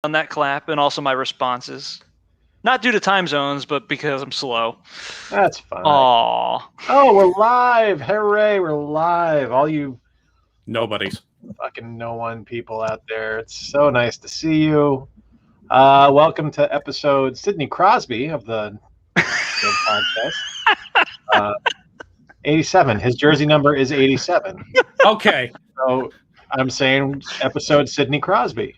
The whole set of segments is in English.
on that clap and also my responses. Not due to time zones, but because I'm slow. That's fine. Aww. Oh, we're live. Hooray, we're live. All you Nobody's. fucking no one people out there. It's so nice to see you. Welcome to episode Sidney Crosby of the podcast. 87. His jersey number is 87. Okay. So I'm saying episode Sidney Crosby.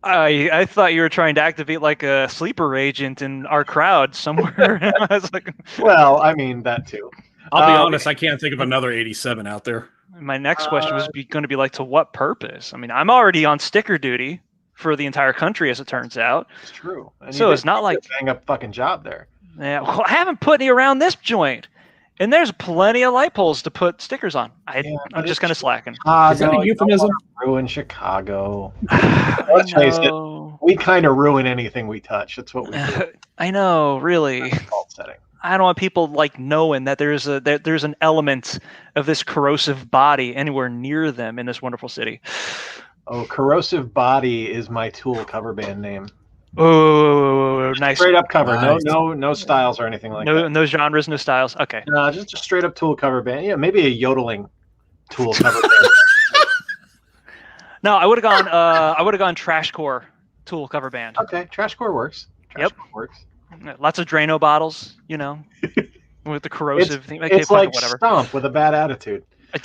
I thought you were trying to activate like a sleeper agent in our crowd somewhere. I was like, Well, I mean that too. I'll be honest, I can't think of another 87 out there. my next question was going to be like, to what purpose? I mean, I'm already on sticker duty for the entire country, as it turns out. It's true. And so it's not like a bang up fucking job there. Yeah, well, I haven't put any around this joint. And there's plenty of light poles to put stickers on. I'm just kind of slacking. Is that a euphemism? Ruin Chicago. Let's face it, we kind of ruin anything we touch. That's what we do. I know, really. Setting. I don't want people like knowing that there's an element of this corrosive body anywhere near them in this wonderful city. Oh, Corrosive Body is my Tool cover band name. Oh, nice. Straight up cover. Nice. No styles or anything like that. No genres, no styles. Okay. No, just a straight up Tool cover band. Yeah, maybe a yodeling Tool cover band. No, I would have gone Trashcore Tool cover band. Okay, Trashcore works. Trashcore works. Lots of Drano bottles, with the corrosive thing. Okay, it's like whatever. Stomp with a bad attitude.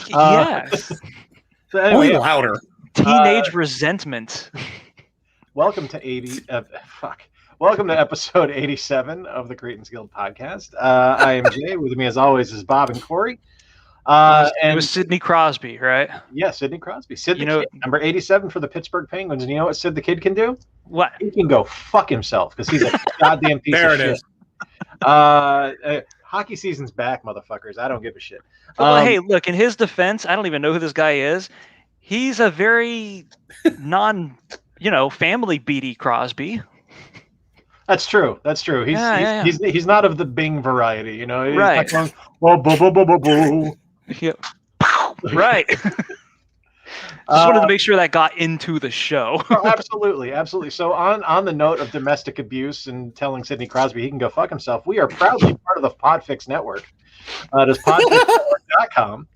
Yes. So anyway, louder. Teenage resentment. Welcome to Welcome to episode 87 of the Cretins Guild podcast. I am Jay. With me, as always, is Bob and Corey. It was Sidney Crosby, right? Yeah, Sidney Crosby. Sid the Kid, number 87 for the Pittsburgh Penguins. And you know what Sid the Kid can do? What? He can go fuck himself because he's a goddamn piece of shit. There it is. Hockey season's back, motherfuckers. I don't give a shit. Well, hey, look, in his defense, I don't even know who this guy is. He's a very family beady Crosby. That's true. He's not of the Bing variety, He's right. Not going, Yeah. Right. Just wanted to make sure that got into the show. Absolutely. So on the note of domestic abuse and telling Sidney Crosby he can go fuck himself, we are proudly part of the Podfix Network. It is podfixnetwork.com.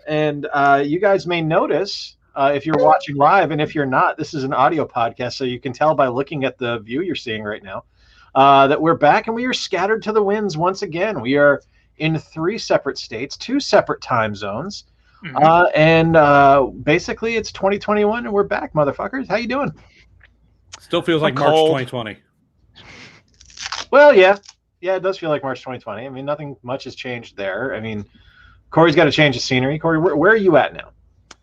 And you guys may notice if you're watching live, and if you're not, this is an audio podcast, so you can tell by looking at the view you're seeing right now that we're back and we are scattered to the winds once again. We are in 3 separate states, 2 separate time zones, and basically it's 2021 and we're back, motherfuckers. How you doing? Still feels like March 2020. Well, yeah, it does feel like March 2020. I mean, nothing much has changed there. I mean, Corey's got to change the scenery. Corey, where are you at now?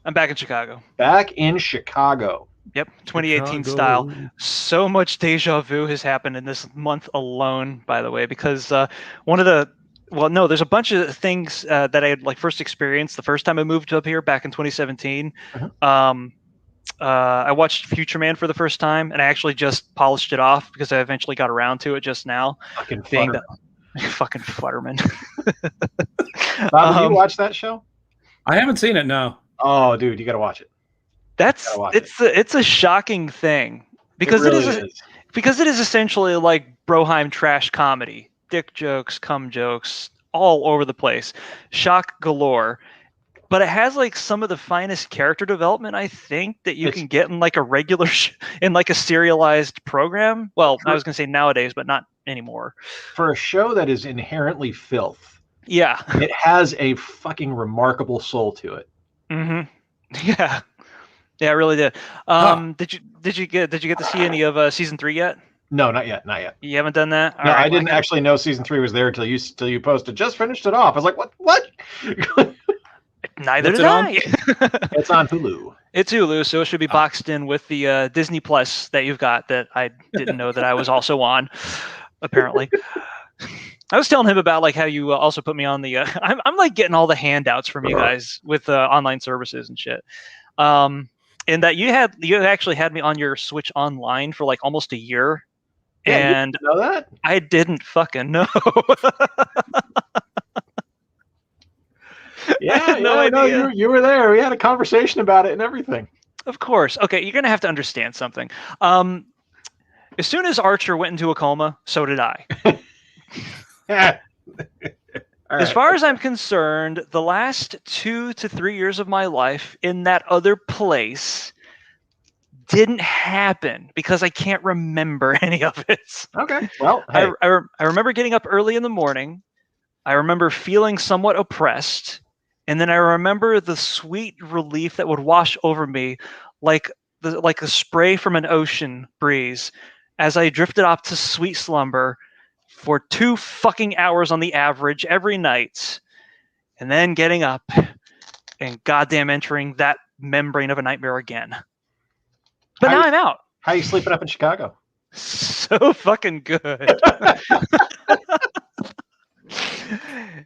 I'm back in Chicago. Back in Chicago. Yep, 2018 style. So much deja vu has happened in this month alone, by the way, because there's a bunch of things that I had first experienced the first time I moved up here back in 2017. I watched Future Man for the first time, and I actually just polished it off because I eventually got around to it just now. Fucking Futterman. Bob, did you watch that show? I haven't seen it, no. Oh, dude, you got to watch it. It's a shocking thing because it is essentially like Broheim trash comedy, dick jokes, cum jokes, all over the place, shock galore. But it has some of the finest character development I think that you can get in a regular in a serialized program. Well, I was gonna say nowadays, but not anymore. For a show that is inherently filth, yeah, it has a fucking remarkable soul to it. Mm-hmm. Yeah, it really did. Did you get to see any of season 3 yet? No, not yet. You haven't done that? No, I didn't actually know season 3 was there till you posted. Just finished it off. I was like, what? Neither did I. It's on Hulu. It's Hulu, so it should be boxed in with the Disney Plus that you've got that I didn't know that I was also on, apparently. I was telling him about how you also put me on the. I'm getting all the handouts from you guys with online services and shit. And that you actually had me on your Switch Online for almost a year. Yeah, and you know that? I didn't fucking know. Yeah, no, you were there. We had a conversation about it and everything. Of course. Okay, you're gonna have to understand something. As soon as Archer went into a coma, so did I. Yeah. As far as I'm concerned, the last 2 to 3 years of my life in that other place didn't happen because I can't remember any of it. Okay. Well, hey. I remember getting up early in the morning. I remember feeling somewhat oppressed. And then I remember the sweet relief that would wash over me like a spray from an ocean breeze as I drifted off to sweet slumber for 2 fucking hours on the average every night. And then getting up and goddamn entering that membrane of a nightmare again. But now I'm out. How are you sleeping up in Chicago? So fucking good.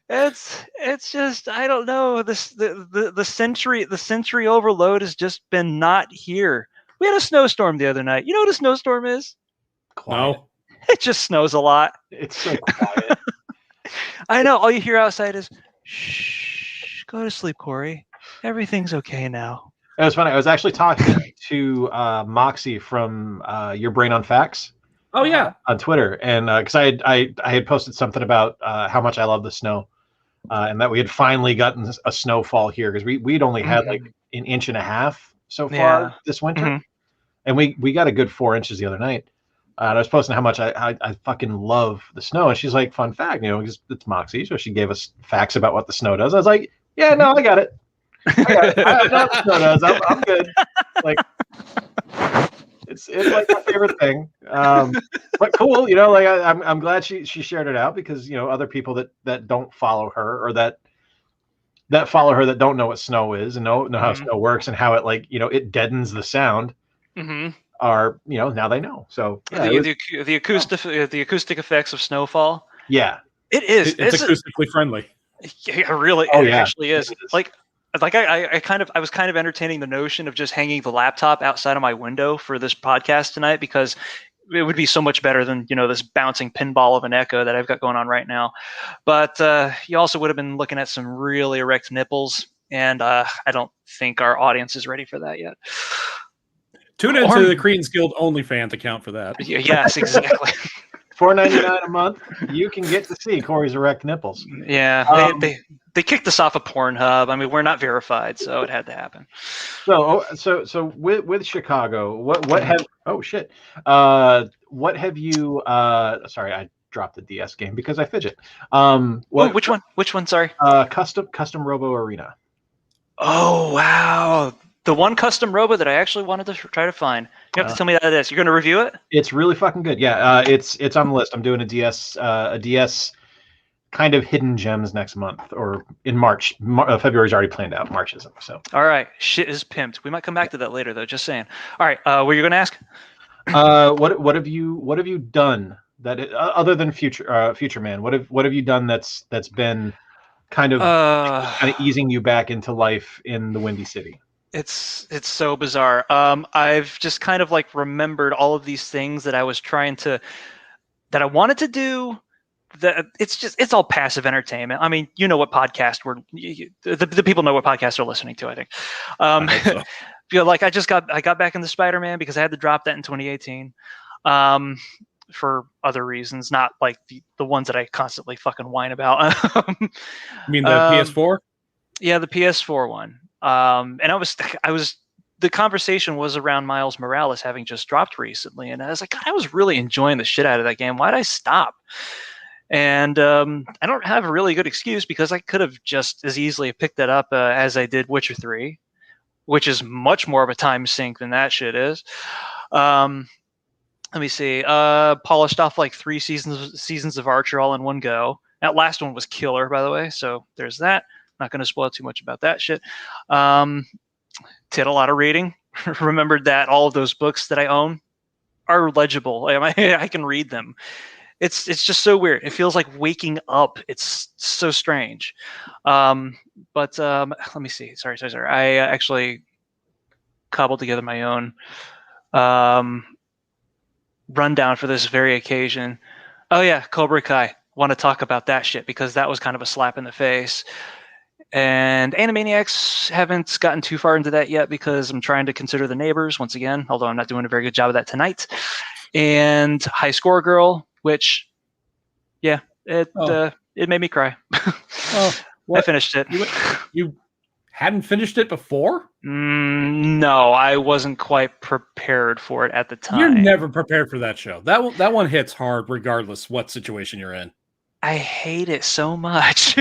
It's just, I don't know, the sensory overload has just been not here. We had a snowstorm the other night. You know what a snowstorm is? Quiet. No. It just snows a lot. It's so quiet. I know. All you hear outside is, shh, go to sleep, Corey. Everything's okay now. It was funny. I was actually talking to Moxie from Your Brain on Facts. Oh yeah, on Twitter, and because I had posted something about how much I love the snow, and that we had finally gotten a snowfall here because we'd only had like an inch and a half so far this winter, and we got a good 4 inches the other night. And I was posting how much I fucking love the snow, and she's like, "Fun fact, it's Moxie," so she gave us facts about what the snow does. I was like, "Yeah, no, I got it. I know what the snow does. I'm good." Like. It's like my favorite thing, but cool. Like I'm glad she shared it out because other people that don't follow her or that follow her that don't know what snow is and know how snow works and how it it deadens the sound are now they know. So yeah, the acoustic effects of snowfall. Yeah, it is. It's acoustically friendly. Yeah, really. Oh, it yeah. actually is. I was kind of entertaining the notion of just hanging the laptop outside of my window for this podcast tonight because it would be so much better than this bouncing pinball of an echo that I've got going on right now. But you also would have been looking at some really erect nipples, and I don't think our audience is ready for that yet. Tune into the Cretins Guild OnlyFans account for that. Yes, exactly. $4.99 a month, you can get to see Corey's erect nipples. Yeah, they kicked us off of Pornhub. I mean, we're not verified, so it had to happen. So with Chicago, what have what have you? Sorry, I dropped the DS game because I fidget. Which one? Which one? Sorry. Custom Robo Arena. Oh wow. The one custom robo that I actually wanted to try to find. You have to tell me that it is. You're going to review it? It's really fucking good. Yeah, it's on the list. I'm doing a DS kind of hidden gems next month or in March. February's already planned out. March isn't. So. All right, shit is pimped. We might come back to that later, though. Just saying. All right, what are you going to ask? What have you done that other than Future Man? What have you done that's been kind of easing you back into life in the Windy City? It's so bizarre. I've just kind of remembered all of these things that I was that I wanted to do. That it's all passive entertainment. I mean, what podcast the people know what podcast they're listening to. I think. I feel like I got back into Spider-Man because I had to drop that in 2018. For other reasons, not like the ones that I constantly fucking whine about. You mean the PS4? Yeah, the PS4 one. And the conversation was around Miles Morales having just dropped recently, and I was like, God, I was really enjoying the shit out of that game. Why'd I stop? And I don't have a really good excuse because I could have just as easily picked that up as I did Witcher 3, which is much more of a time sink than that shit is. Let me see. Polished off 3 seasons of Archer all in one go. That last one was killer, by the way. So there's that. Not going to spoil too much about that shit. Did a lot of reading. Remembered that all of those books that I own are legible. I can read them. It's just so weird. It feels like waking up. It's so strange. But let me see. Sorry. I actually cobbled together my own rundown for this very occasion. Oh yeah, Cobra Kai. Want to talk about that shit because that was kind of a slap in the face. And Animaniacs, haven't gotten too far into that yet because I'm trying to consider The Neighbors once again, although I'm not doing a very good job of that tonight. And High Score Girl, which, yeah, it made me cry. I finished it. You hadn't finished it before? No, I wasn't quite prepared for it at the time. You're never prepared for that show. That one hits hard regardless what situation you're in. I hate it so much.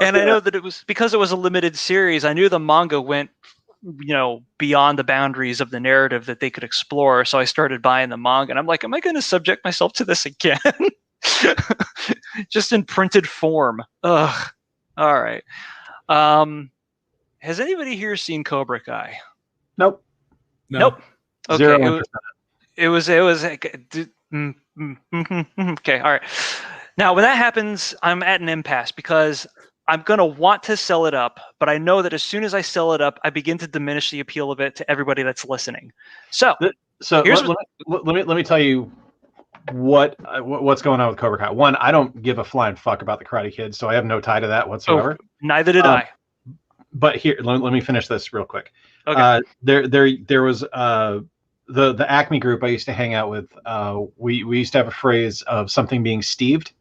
And I know that it was because it was a limited series. I knew the manga went, beyond the boundaries of the narrative that they could explore. So I started buying the manga, and I'm like, am I going to subject myself to this again? Just in printed form. Ugh. All right. Has anybody here seen Cobra Kai? Nope. No. Nope. Okay. 0%. It was okay. All right. Now, when that happens, I'm at an impasse because I'm going to want to sell it up, but I know that as soon as I sell it up, I begin to diminish the appeal of it to everybody that's listening. So let me tell you what's going on with Cobra Kai. One, I don't give a flying fuck about the Karate Kid, so I have no tie to that whatsoever. Neither did I. But here, let me finish this real quick. Okay. There was the Acme group I used to hang out with. We used to have a phrase of something being Steved.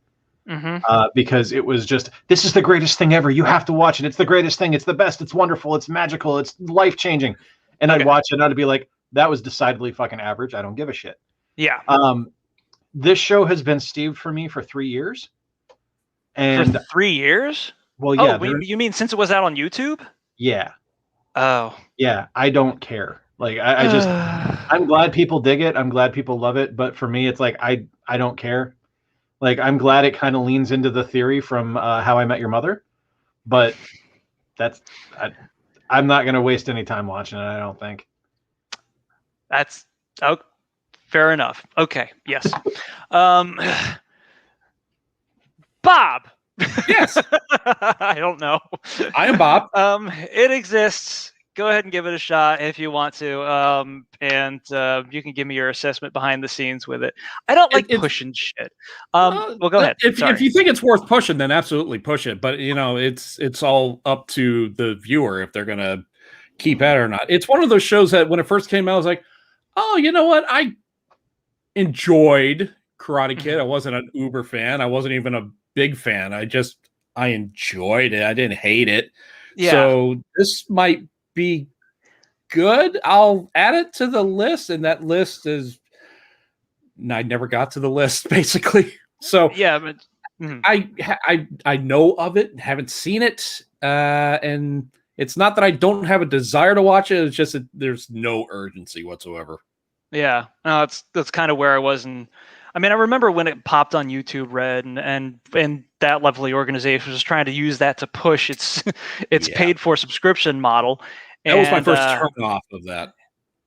Because it was just, this is the greatest thing ever. You have to watch it. It's the greatest thing. It's the best. It's wonderful. It's magical. It's life-changing. And I'd watch it and I'd be like, that was decidedly fucking average. I don't give a shit. Yeah. This show has been Steved for me for 3 years. And for 3 years? Well, yeah. You mean since it was out on YouTube? Yeah. Oh. Yeah. I don't care. Like, I just, I'm glad people dig it. I'm glad people love it. But for me, it's like, I don't care. Like, I'm glad it kind of leans into the theory from How I Met Your Mother, but I'm not going to waste any time watching it, I don't think. That's fair enough. Okay, yes. Bob. Yes. I don't know. I am Bob. It exists. Go ahead and give it a shot if you want to, and you can give me your assessment behind the scenes with it. I don't like pushing shit. Well, go ahead. If you think it's worth pushing, then absolutely push it. But it's all up to the viewer if they're gonna keep at it or not. It's one of those shows that when it first came out, I was like, oh, you know what? I enjoyed Karate Kid. I wasn't an uber fan. I wasn't even a big fan. I enjoyed it. I didn't hate it. Yeah. So this might be good. I'll add it to the list, and that list is I never got to the list basically. So yeah, but I know of it, haven't seen it, and it's not that I don't have a desire to watch it. It's just that there's no urgency whatsoever. Yeah, no, that's kind of where I was. And I mean, I remember when it popped on YouTube Red, and that lovely organization was trying to use that to push its paid for subscription model. That was my first turn off of that.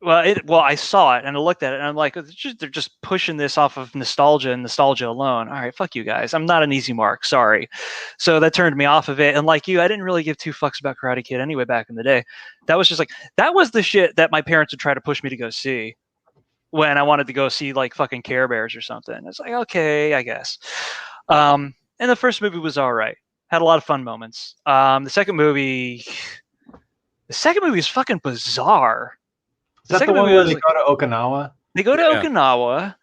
Well, I saw it and I looked at it and I'm like, they're just pushing this off of nostalgia and nostalgia alone. All right, fuck you guys. I'm not an easy mark. Sorry. So that turned me off of it. And like you, I didn't really give two fucks about Karate Kid anyway back in the day. That was just like, that was the shit that my parents would try to push me to go see when I wanted to go see like fucking Care Bears or something. It's like, okay, I guess. And the first movie was all right. Had a lot of fun moments. The second movie is fucking bizarre. Is that the one where they go to Okinawa? They go to Okinawa.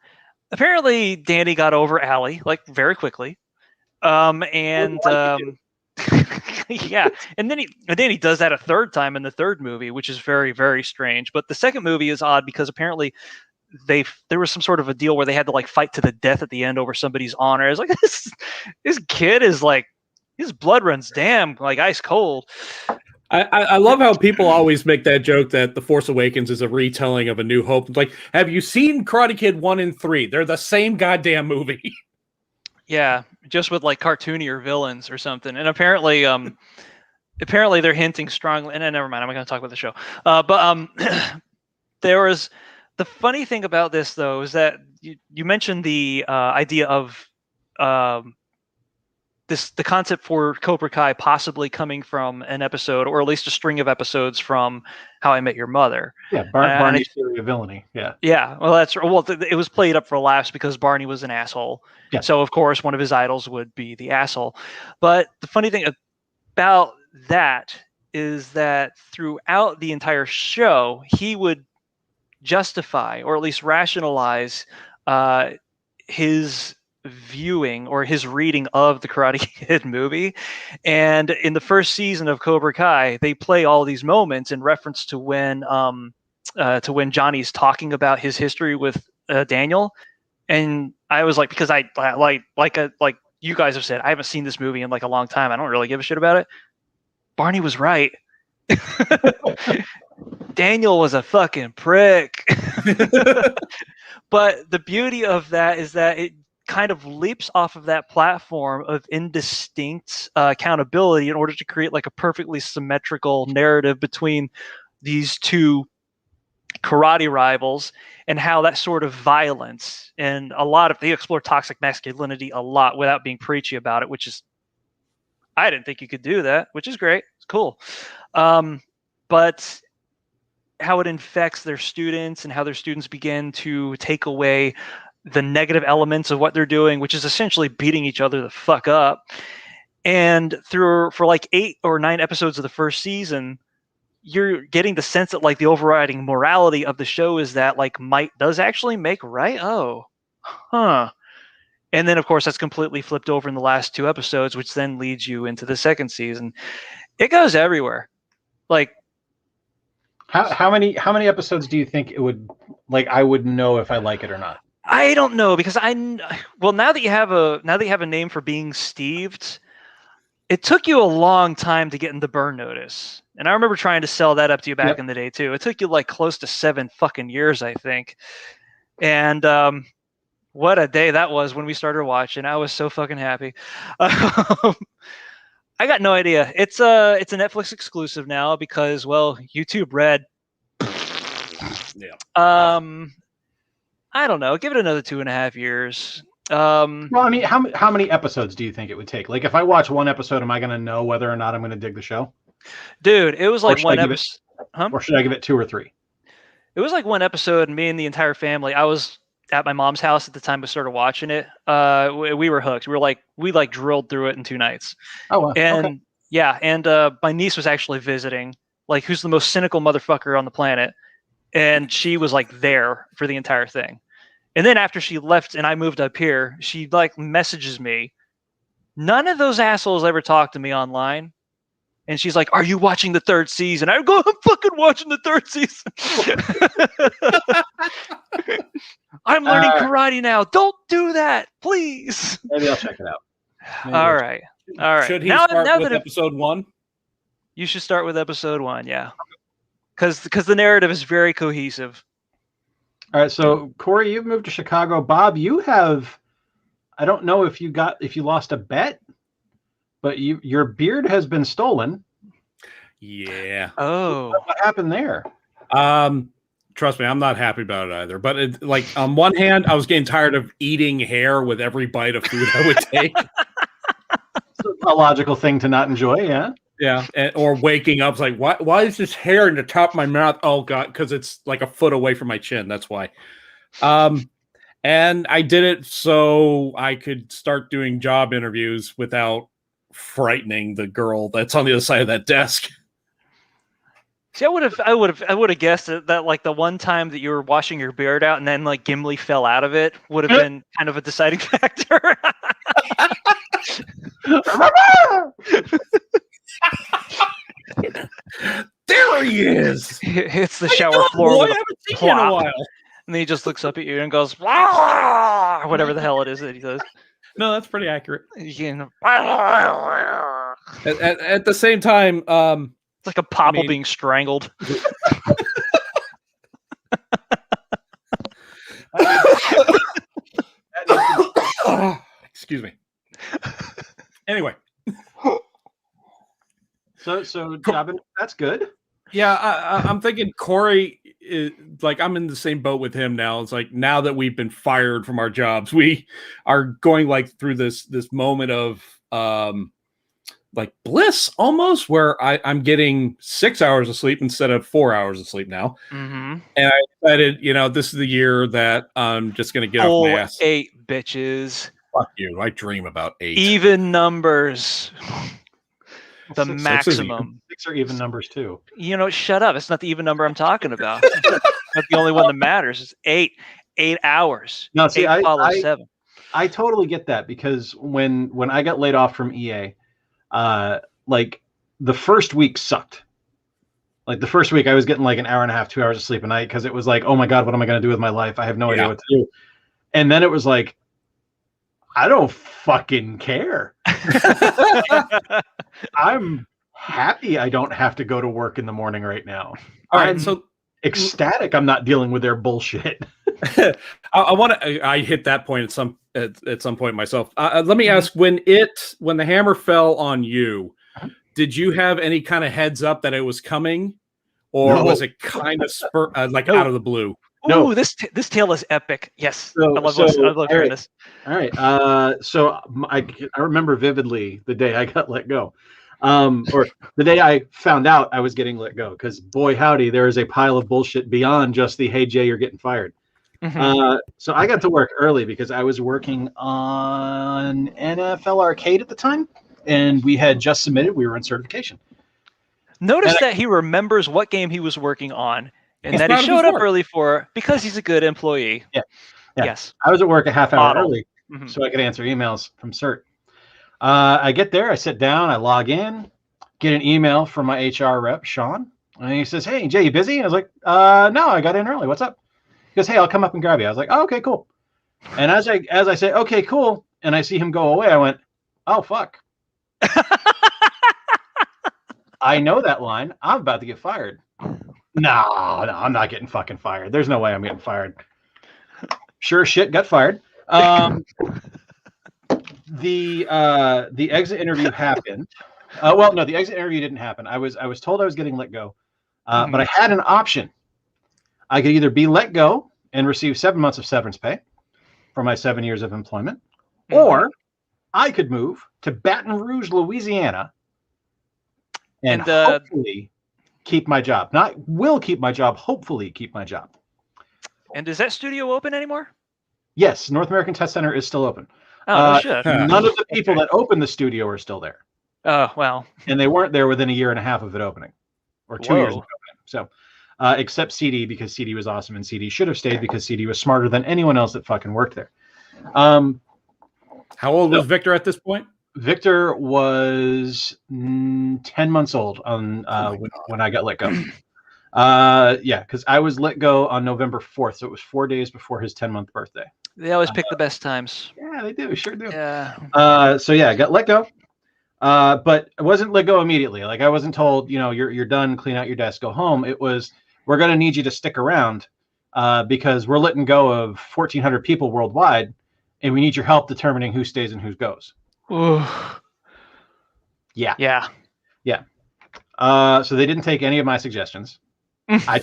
Apparently, Danny got over Allie like very quickly. Yeah, and then he does that a third time in the third movie, which is very, very strange. But the second movie is odd because apparently there was some sort of a deal where they had to like fight to the death at the end over somebody's honor. It's like this kid is like, his blood runs damn like ice cold. I love how people always make that joke that The Force Awakens is a retelling of A New Hope. Like, have you seen Karate Kid 1 and 3? They're the same goddamn movie. Yeah, just with like cartoonier villains or something. And apparently they're hinting strongly. And never mind, I'm not going to talk about the show. But there was the funny thing about this though is that you mentioned the idea of the concept for Cobra Kai possibly coming from an episode, or at least a string of episodes from How I Met Your Mother. Yeah, Barney's theory of villainy. Yeah. Yeah. Well, it was played up for laughs because Barney was an asshole. Yeah. So of course one of his idols would be the asshole. But the funny thing about that is that throughout the entire show, he would justify or at least rationalize his viewing or his reading of the Karate Kid movie. And in the first season of Cobra Kai, they play all these moments in reference to when Johnny's talking about his history with Daniel. And I was like, because I like you guys have said, I haven't seen this movie in like a long time. I don't really give a shit about it. Barney was right. Daniel was a fucking prick. But the beauty of that is that it kind of leaps off of that platform of indistinct accountability in order to create like a perfectly symmetrical narrative between these two karate rivals, and how that sort of violence and they explore toxic masculinity a lot without being preachy about it, which is, I didn't think you could do that, which is great. It's cool. But how it infects their students and how their students begin to take away the negative elements of what they're doing, which is essentially beating each other the fuck up. And for like 8 or 9 episodes of the first season, you're getting the sense that like the overriding morality of the show is that like might does actually make right. Oh, huh. And then of course that's completely flipped over in the last 2 episodes, which then leads you into the second season. It goes everywhere. Like, how many episodes do you think it would, like, I would know if I like it or not? I don't know, because now that you have a name for being Steved, it took you a long time to get in the Burn Notice. And I remember trying to sell that up to you back in the day too. It took you like close to 7 fucking years, I think. And what a day that was when we started watching. I was so fucking happy. I got no idea. It's a Netflix exclusive now because, well, YouTube Red. Yeah. I don't know. Give it another 2.5 years. Well, I mean, how many episodes do you think it would take? Like, if I watch 1 episode, am I going to know whether or not I'm going to dig the show? Dude, it was like 1 episode. Or should I give it 2 or 3? It was like 1 episode, and me and the entire family. I was at my mom's house at the time we started watching it. We were hooked. We drilled through it in 2 nights. Oh, wow. And okay. yeah, and my niece was actually visiting, like, who's the most cynical motherfucker on the planet, and she was like there for the entire thing. And then after she left and I moved up here, she like messages me. None of those assholes ever talk to me online. And she's like, "Are you watching the 3rd season?" I go, "I'm fucking watching the 3rd season." I'm learning karate now. Don't do that, please. Maybe I'll check it out. All right. Should he start with episode 1? You should start with episode 1, yeah. Because the narrative is very cohesive. All right, so Corey, you've moved to Chicago. Bob, you have, I don't know if you lost a bet, but your beard has been stolen. Yeah. Oh. What happened there? Trust me, I'm not happy about it either. But like on one hand, I was getting tired of eating hair with every bite of food I would take. It's a logical thing to not enjoy, yeah. Yeah, or waking up like, why is this hair in the top of my mouth? Oh God, because it's like a foot away from my chin. That's why. And I did it so I could start doing job interviews without frightening the girl that's on the other side of that desk. See, I would have guessed that like the one time that you were washing your beard out and then like Gimli fell out of it would have been kind of a deciding factor. There he is. It's the shower floor with a plop, in a while. And then he just looks up at you and goes, "Wah!" or whatever the hell it is that he does. No, that's pretty accurate. At the same time, it's like a popple being strangled. Excuse me. Anyway. So Robin, that's good. Yeah, I'm thinking Corey is like, I'm in the same boat with him now. It's like, now that we've been fired from our jobs, we are going like through this moment of like bliss almost, where I'm getting 6 hours of sleep instead of 4 hours of sleep now. Mm-hmm. And I decided, this is the year that I'm just going to get off my ass. 8, bitches. Fuck you. I dream about 8. Even numbers. The maximum. 6 are even numbers too. Shut up. It's not the even number I'm talking about. Not the only one that matters. It's 8. 8 hours. No, see, 8 follows 7. I totally get that, because when I got laid off from EA, like the first week sucked. Like the first week I was getting like an hour and a half, 2 hours of sleep a night, because it was like, oh my God, what am I going to do with my life? I have no idea what to do. And then it was like, I don't fucking care. I'm happy I don't have to go to work in the morning right now. All right, so ecstatic I'm not dealing with their bullshit. I hit that point at some point myself. Let me ask, when the hammer fell on you, did you have any kind of heads up that it was coming, or was it kind of out of the blue? No, this tale is epic. Yes, I love hearing this. All right, so I remember vividly the day I got let go, or the day I found out I was getting let go, because boy howdy, there is a pile of bullshit beyond just the "Hey Jay, you're getting fired." Mm-hmm. So I got to work early because I was working on NFL Arcade at the time, and we had just submitted. We were in certification. Notice that he remembers what game he was working on, and that he showed up early because he's a good employee. Yeah. Yes. I was at work a half hour early, so I could answer emails from CERT. I get there, I sit down, I log in, get an email from my HR rep, Sean, and he says, "Hey, Jay, you busy?" And I was like, "No, I got in early. What's up?" He goes, "Hey, I'll come up and grab you." I was like, "Oh, okay, cool." And as I say, "Okay, cool," and I see him go away, I went, "Oh, fuck." I know that line. I'm about to get fired. No, I'm not getting fucking fired. There's no way I'm getting fired. Sure shit, got fired. The exit interview happened. Well, no, the exit interview didn't happen. I was told I was getting let go, but I had an option. I could either be let go and receive 7 months of severance pay for my 7 years of employment, or I could move to Baton Rouge, Louisiana, and hopefully keep my job. Not will keep my job, hopefully keep my job. And is that studio open anymore? Yes, North American Test Center is still open. Oh, shit. None of the people that opened the studio are still there. Oh, well. And they weren't there within a year and a half of it opening, or 2 years of it opening. So, except CD, because CD was awesome, and CD should have stayed because CD was smarter than anyone else that fucking worked there. How old was Victor at this point? Victor was 10 months old on when I got let go. Yeah, because I was let go on November 4th, so it was 4 days before his 10-month birthday. They always pick the best times. Yeah, they do. Sure do. Yeah. So yeah, I got let go. But I wasn't let go immediately. Like, I wasn't told, you're done, clean out your desk, go home. It was, we're going to need you to stick around because we're letting go of 1,400 people worldwide, and we need your help determining who stays and who goes. Ooh. Yeah. Yeah. Yeah. So they didn't take any of my suggestions. I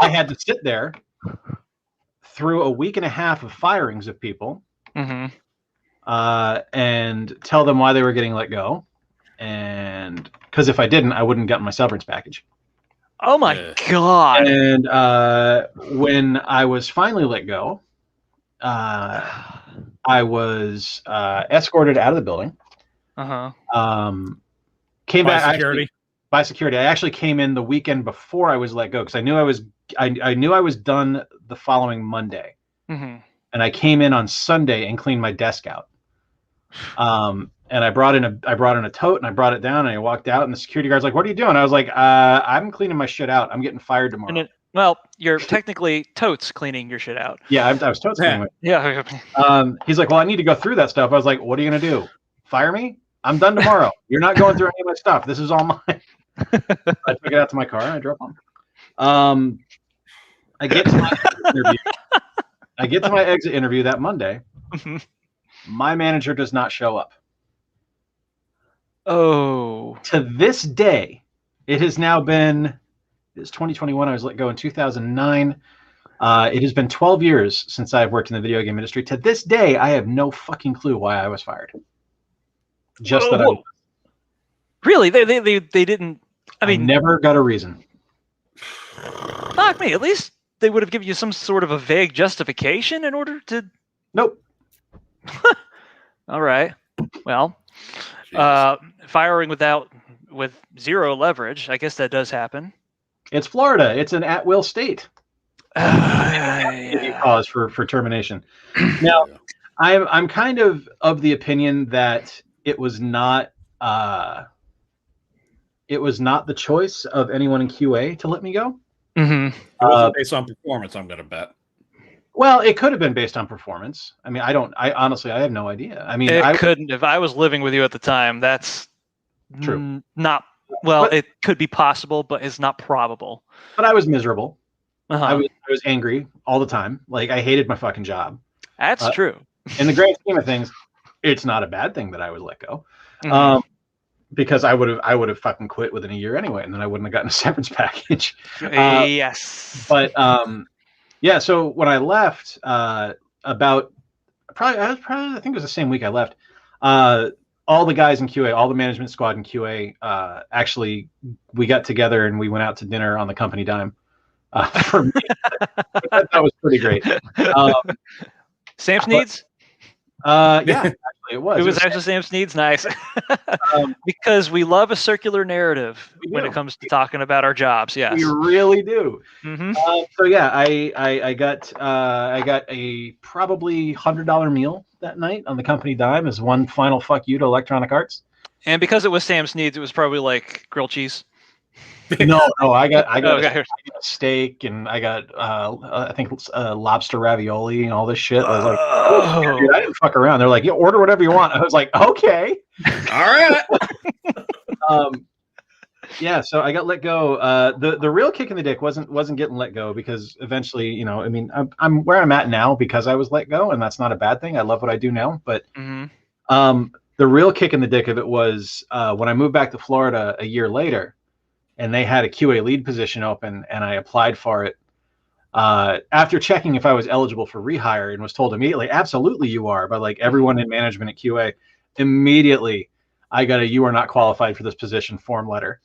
had to sit there through a week and a half of firings of people. Mm-hmm. And tell them why they were getting let go, and because if I didn't, I wouldn't get my severance package. Oh my God! And when I was finally let go, I was escorted out of the building. Came by back security. By security. I actually came in the weekend before I was let go, because I knew I was done the following Monday. Mm-hmm. And I came in on Sunday and cleaned my desk out. And I brought in a tote, and I brought it down, and I walked out, and the security guard's like, "What are you doing?" I was like, "I'm cleaning my shit out. I'm getting fired tomorrow." Well, you're technically totes cleaning your shit out. Yeah, I was totes cleaning. Yeah. He's like, "Well, I need to go through that stuff." I was like, "What are you gonna do? Fire me? I'm done tomorrow. You're not going through any of my stuff. This is all mine." I took it out to my car and I drove home. I get to my interview. I get to my exit interview that Monday. My manager does not show up. Oh. To this day, it has now been, it's 2021. I was let go in 2009. It has been 12 years since I've worked in the video game industry. To this day, I have no fucking clue why I was fired. Just that I really they didn't. I mean, never got a reason. Fuck me. At least they would have given you some sort of a vague justification in order to. Nope. All right. Well, firing with zero leverage. I guess that does happen. It's Florida. It's an at-will state. Give you cause for termination. Now, I'm kind of the opinion that it was not the choice of anyone in QA to let me go. It wasn't based on performance, I'm going to bet. Well, it could have been based on performance. I mean, I honestly have no idea. I mean, it couldn't. If I was living with you at the time, that's true. Not well. It could be possible, but it's not probable. But I was miserable. I was angry all the time. Like, I hated my fucking job. That's true. In the grand scheme of things, it's not a bad thing that I was let go. Because I would have fucking quit within a year anyway, and then I wouldn't have gotten a severance package. Yes. But yeah. So when I left, about I think it was the same week I left. All the guys in QA, all the management squad in QA, actually, we got together and we went out to dinner on the company dime. For me, that was pretty great. Sam Sneed's? Yeah, actually it was. It was actually Sam Sneed's. Nice. Because we love a circular narrative when it comes to talking about our jobs. Yes, we really do. Mm-hmm. So yeah, I got a probably $100 meal that night on the company dime as one final fuck you to Electronic Arts. And because it was Sam Sneed's, it was probably like grilled cheese. No, I got a steak, and I got I think lobster ravioli and all this shit. I was like, oh, dude, I didn't fuck around. They're like, yeah, order whatever you want. I was like, okay, all right. Yeah, so I got let go. The real kick in the dick wasn't getting let go, because eventually, you know, I mean, I'm where I'm at now because I was let go, and that's not a bad thing. I love what I do now, but the real kick in the dick of it was when I moved back to Florida a year later. And they had a QA lead position open, and I applied for it. After checking if I was eligible for rehire, and was told immediately, absolutely you are, by like everyone in management at QA. Immediately, I got a "you are not qualified for this position" form letter.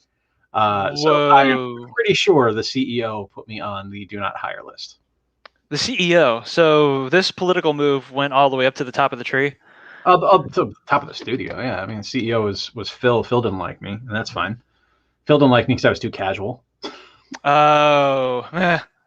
So I'm pretty sure the CEO put me on the do not hire list. The CEO. So this political move went all the way up to the top of the tree? Up to the top of the studio, yeah. I mean, CEO was Phil. Phil didn't like me, and that's fine. Phil didn't like me because I was too casual. Oh,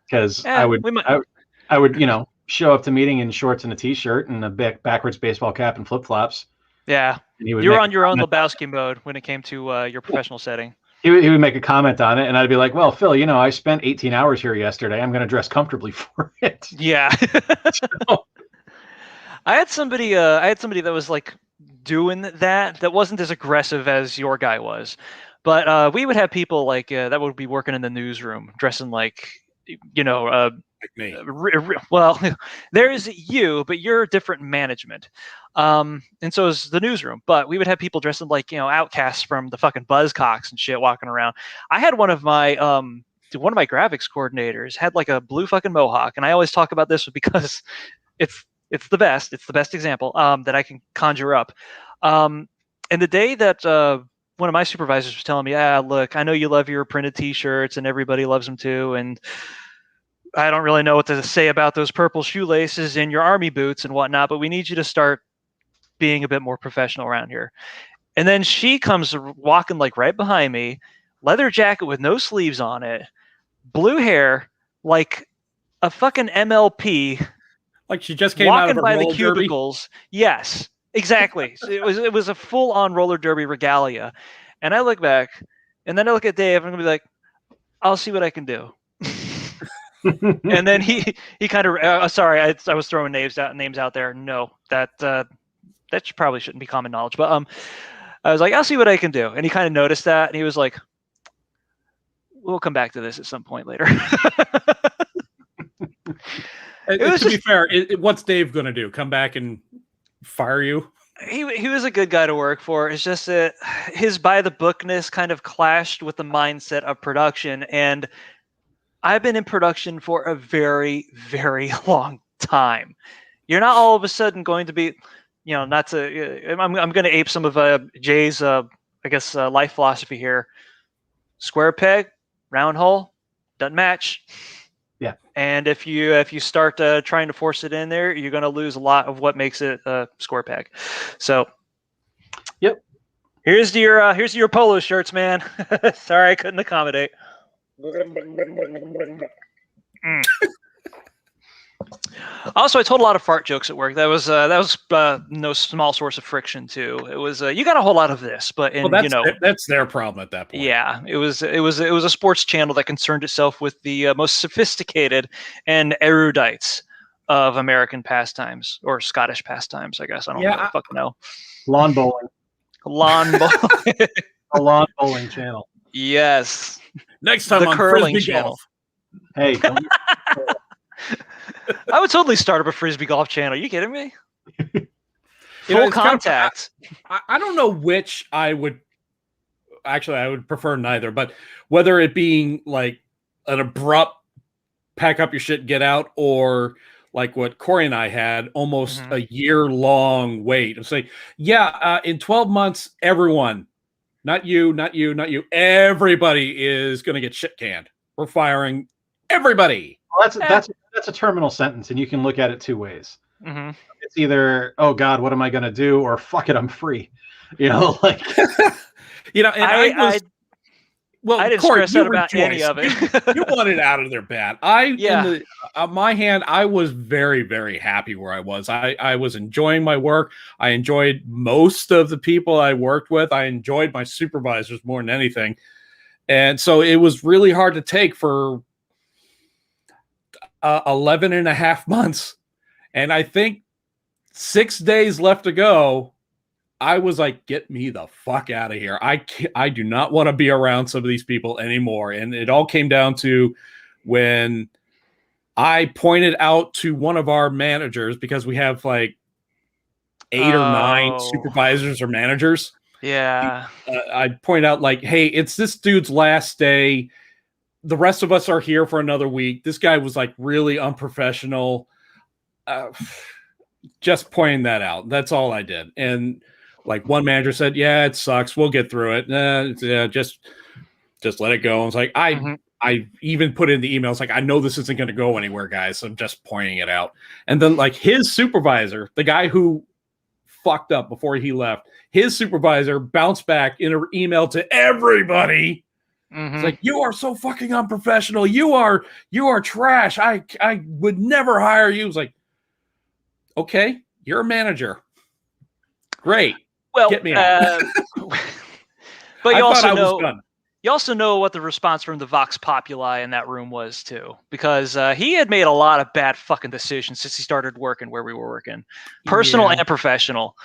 because I would, you know, show up to meeting in shorts and a t-shirt and a backwards baseball cap and flip flops. Yeah, you were on your own Lebowski mode when it came to your professional setting. He would make a comment on it, and I'd be like, "Well, Phil, you know, I spent 18 hours here yesterday. I'm going to dress comfortably for it." Yeah. So. I had somebody that was like doing that wasn't as aggressive as your guy was. But we would have people like that would be working in the newsroom, dressing like, you know, like me. Well, there's you, but you're different management, and so is the newsroom. But we would have people dressing like, you know, outcasts from the fucking Buzzcocks and shit walking around. I had one of my graphics coordinators had like a blue fucking mohawk, and I always talk about this because it's the best. It's the best example that I can conjure up. And the day that one of my supervisors was telling me, look, I know you love your printed t-shirts and everybody loves them too. And I don't really know what to say about those purple shoelaces and your army boots and whatnot, but we need you to start being a bit more professional around here. And then she comes walking like right behind me, leather jacket with no sleeves on it, blue hair, like a fucking MLP. Like she just came out of a by roller the cubicles. Derby. Yes. Exactly. So it was a full-on roller derby regalia. And I look back, and then I look at Dave, and I'm going to be like, I'll see what I can do. And then he kind of, sorry, I was throwing names out there. No, that probably shouldn't be common knowledge. But I was like, I'll see what I can do. And he kind of noticed that, and he was like, we'll come back to this at some point later. To be fair, what's Dave going to do? Come back and fire you? He was a good guy to work for. It's just that his by the bookness kind of clashed with the mindset of production, and I've been in production for a very, very long time. You're not all of a sudden going to be not to. I'm going to ape some of Jay's, life philosophy here. Square peg, round hole, doesn't match. Yeah. And if you start trying to force it in there, you're going to lose a lot of what makes it a square peg. So. Yep. Here's to your polo shirts, man. Sorry, I couldn't accommodate. Also, I told a lot of fart jokes at work. That was no small source of friction too. It was you got a whole lot of this, but that's their problem at that point. Yeah, it was a sports channel that concerned itself with the most sophisticated and erudites of American pastimes or Scottish pastimes. I guess I don't really fucking know. Lawn bowling. A lawn bowling channel. Yes. Next time the on curling Frisbee channel. Golf. Hey, don't I would totally start up a Frisbee golf channel. Are you kidding me? Full contact. I don't know which I would. Actually, I would prefer neither. But whether it being like an abrupt pack up your shit, get out, or like what Corey and I had, almost a year-long wait. It's like, in 12 months, everyone, not you, everybody is going to get shit canned. We're firing everybody. Well, that's a terminal sentence, and you can look at it two ways. Mm-hmm. It's either, oh God, what am I going to do? Or fuck it, I'm free. Like, I didn't Corey, stress out about any of it. You wanted out of there bad. My hand, I was very, very happy where I was. I was enjoying my work. I enjoyed most of the people I worked with. I enjoyed my supervisors more than anything. And so it was really hard to take for 11 and a half months. And I think 6 days left to go. I was like, get me the fuck out of here. I do not want to be around some of these people anymore. And it all came down to when I pointed out to one of our managers, because we have like 8 or 9 supervisors or managers. Yeah. I point out like, hey, it's this dude's last day. The rest of us are here for another week. This guy was like really unprofessional. Just pointing that out. That's all I did. And like one manager said, yeah, it sucks. We'll get through it. Just let it go. I was like, I even put in the emails, like, I know this isn't going to go anywhere, guys. I'm just pointing it out. And then like his supervisor, the guy who fucked up before he left, his supervisor bounced back in an email to everybody. It's like, you are so fucking unprofessional. You are trash. I would never hire you. It's like, okay, you're a manager. Great. Well, get me out. But you also know what the response from the Vox Populi in that room was too, because he had made a lot of bad fucking decisions since he started working where we were working, personal and professional.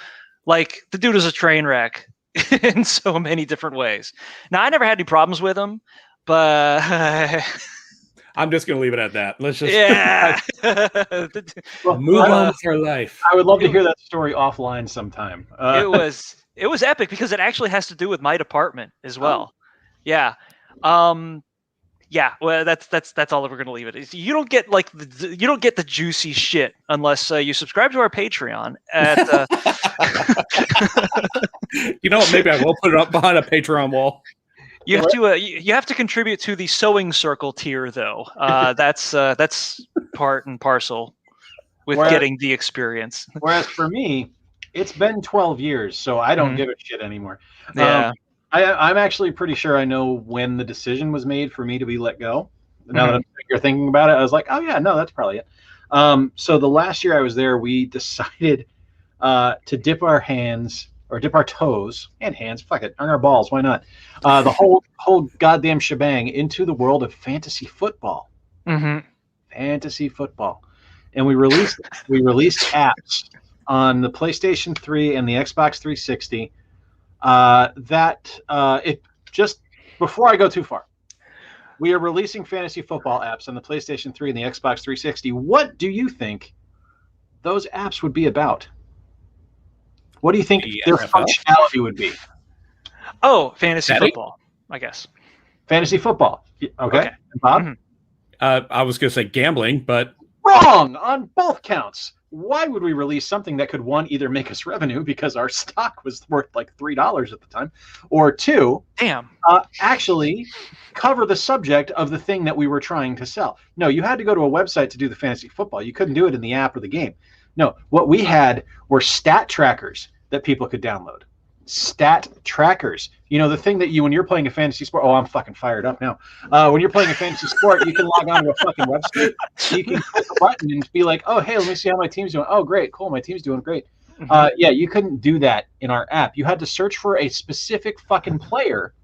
Like the dude was a train wreck in so many different ways. Now I never had any problems with him, but I'm just going to leave it at that. Let's just move on for life. I would love to hear that story offline sometime. It was epic because it actually has to do with my department as well. Yeah. Well, that's all that we're going to leave it. You don't get the juicy shit unless you subscribe to our Patreon at You know what? Maybe I will put it up behind a Patreon wall. You have to contribute to the sewing circle tier though. That's part and parcel with getting the experience. Whereas for me, it's been 12 years, so I don't give a shit anymore. Yeah. I'm actually pretty sure I know when the decision was made for me to be let go. Now that you're thinking about it, I was like, oh yeah, no, that's probably it. So the last year I was there, we decided to dip our toes and hands, fuck it, on our balls, why not? The whole goddamn shebang into the world of fantasy football. Fantasy football. And we released apps on the PlayStation 3 and the Xbox 360. It just, before I go too far, we are releasing fantasy football apps on the PlayStation 3 and the Xbox 360. What do you think those apps would be about? What do you think their functionality would be? Oh, fantasy football, I guess. Fantasy football. Okay. And Bob? I was going to say gambling, but wrong on both counts. why would we release something that could, one, either make us revenue because our stock was worth like $3 at the time, or two, actually cover the subject of the thing that we were trying to sell? No, you had to go to a website to do the fantasy football. You couldn't do it in the app or the game. No, what we had were stat trackers that people could download. Stat trackers. The thing that when you're playing a fantasy sport, I'm fucking fired up now. When you're playing a fantasy sport, you can log on to a fucking website. You can click a button and be like, oh, hey, let me see how my team's doing. Oh, great, cool, my team's doing great. Yeah, you couldn't do that in our app. You had to search for a specific fucking player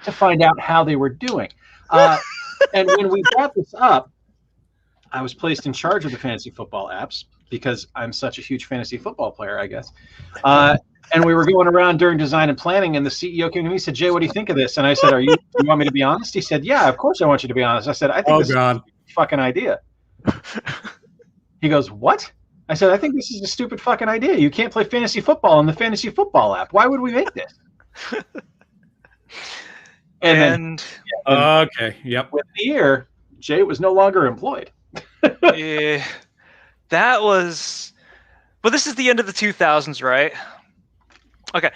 to find out how they were doing. And when we brought this up, I was placed in charge of the fantasy football apps because I'm such a huge fantasy football player, I guess. And we were going around during design and planning, and the CEO came to me and said, Jay, what do you think of this? And I said, you want me to be honest? He said, yeah, of course I want you to be honest. I said, I think this is a fucking idea. He goes, what? I said, I think this is a stupid fucking idea. You can't play fantasy football in the fantasy football app. Why would we make this? And okay, yep. Within a year, Jay was no longer employed. Yeah, that was. Well, this is the end of the 2000s, right? Okay.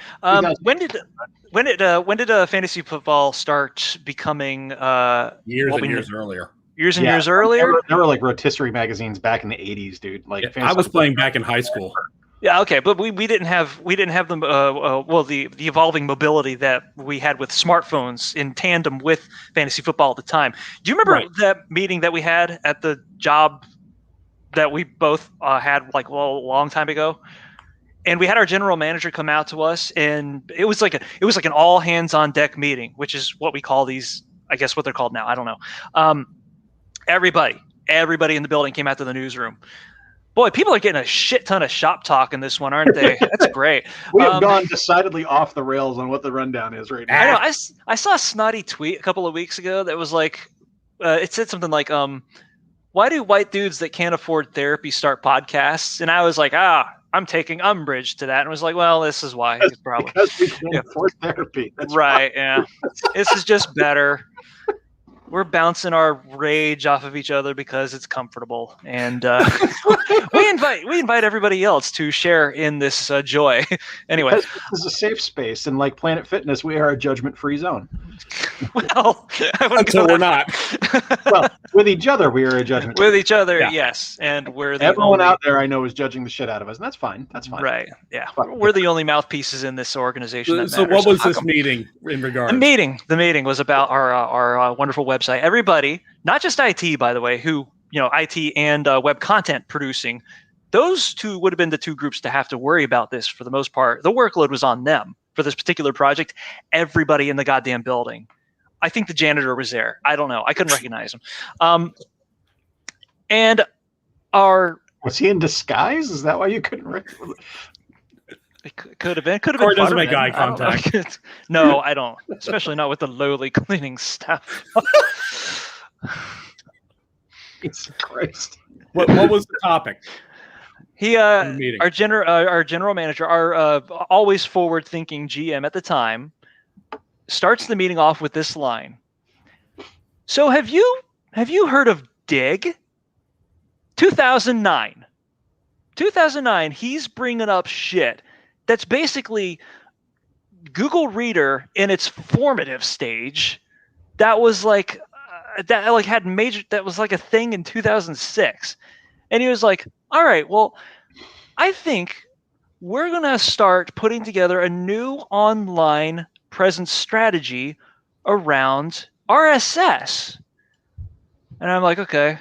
When did fantasy football start becoming years and years earlier? Years and years earlier. There were like rotisserie magazines back in the 80s, dude. Like I was playing back in high school. Yeah, okay, but we didn't have them. The evolving mobility that we had with smartphones in tandem with fantasy football at the time. Do you remember that meeting that we had at the job that we both had like a long time ago? And we had our general manager come out to us, and it was like an all hands on deck meeting, which is what we call these. I guess what they're called now. I don't know. Everybody in the building came out to the newsroom. Boy, people are getting a shit ton of shop talk in this one, aren't they? That's great. We have gone decidedly off the rails on what the rundown is right now. I know. I saw a snotty tweet a couple of weeks ago that was like, it said something like, why do white dudes that can't afford therapy start podcasts? And I was like, I'm taking umbrage to that. And was like, well, this is why. Probably because we can't afford therapy. That's right. Yeah. This is just better. We're bouncing our rage off of each other because it's comfortable, and we invite everybody else to share in this joy. Anyway, this is a safe space, and like Planet Fitness, we are a judgment-free zone. Well, until we're not. Well, with each other, we are a judgment. With each other, yes, and we're everyone out there I know is judging the shit out of us, and that's fine. That's fine. Right? Yeah, we're the only mouthpieces in this organization. That so, what was this meeting in regards? The meeting was about our wonderful website. Everybody, not just IT, by the way, who IT and web content producing. Those two would have been the two groups to have to worry about this for the most part. The workload was on them for this particular project. Everybody in the goddamn building. I think the janitor was there. I don't know. I couldn't recognize him. And was he in disguise? Is that why you couldn't recognize? It could have been. Or doesn't make eye contact. No, I don't. Especially not with the lowly cleaning staff. Jesus Christ. What was the topic? Our general manager, our always forward-thinking GM at the time, starts the meeting off with this line. So have you heard of Dig? 2009. 2009. He's bringing up shit that's basically Google Reader in its formative stage. That was like that was like a thing in 2006. And he was like, all right, well, I think we're going to start putting together a new online presence strategy around RSS. And I'm like, okay,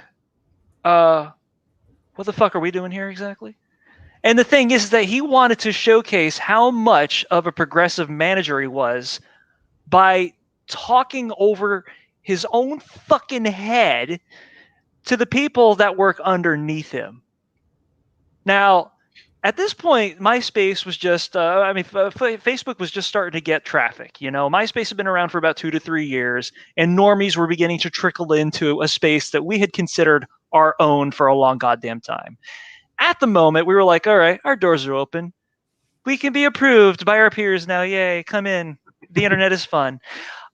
what the fuck are we doing here exactly? And the thing is that he wanted to showcase how much of a progressive manager he was by talking over his own fucking head to the people that work underneath him. Now, at this point, MySpace was just, Facebook was just starting to get traffic. MySpace had been around for about 2 to 3 years, and normies were beginning to trickle into a space that we had considered our own for a long goddamn time. At the moment, we were like, all right, our doors are open. We can be approved by our peers now. Yay, come in. The internet is fun.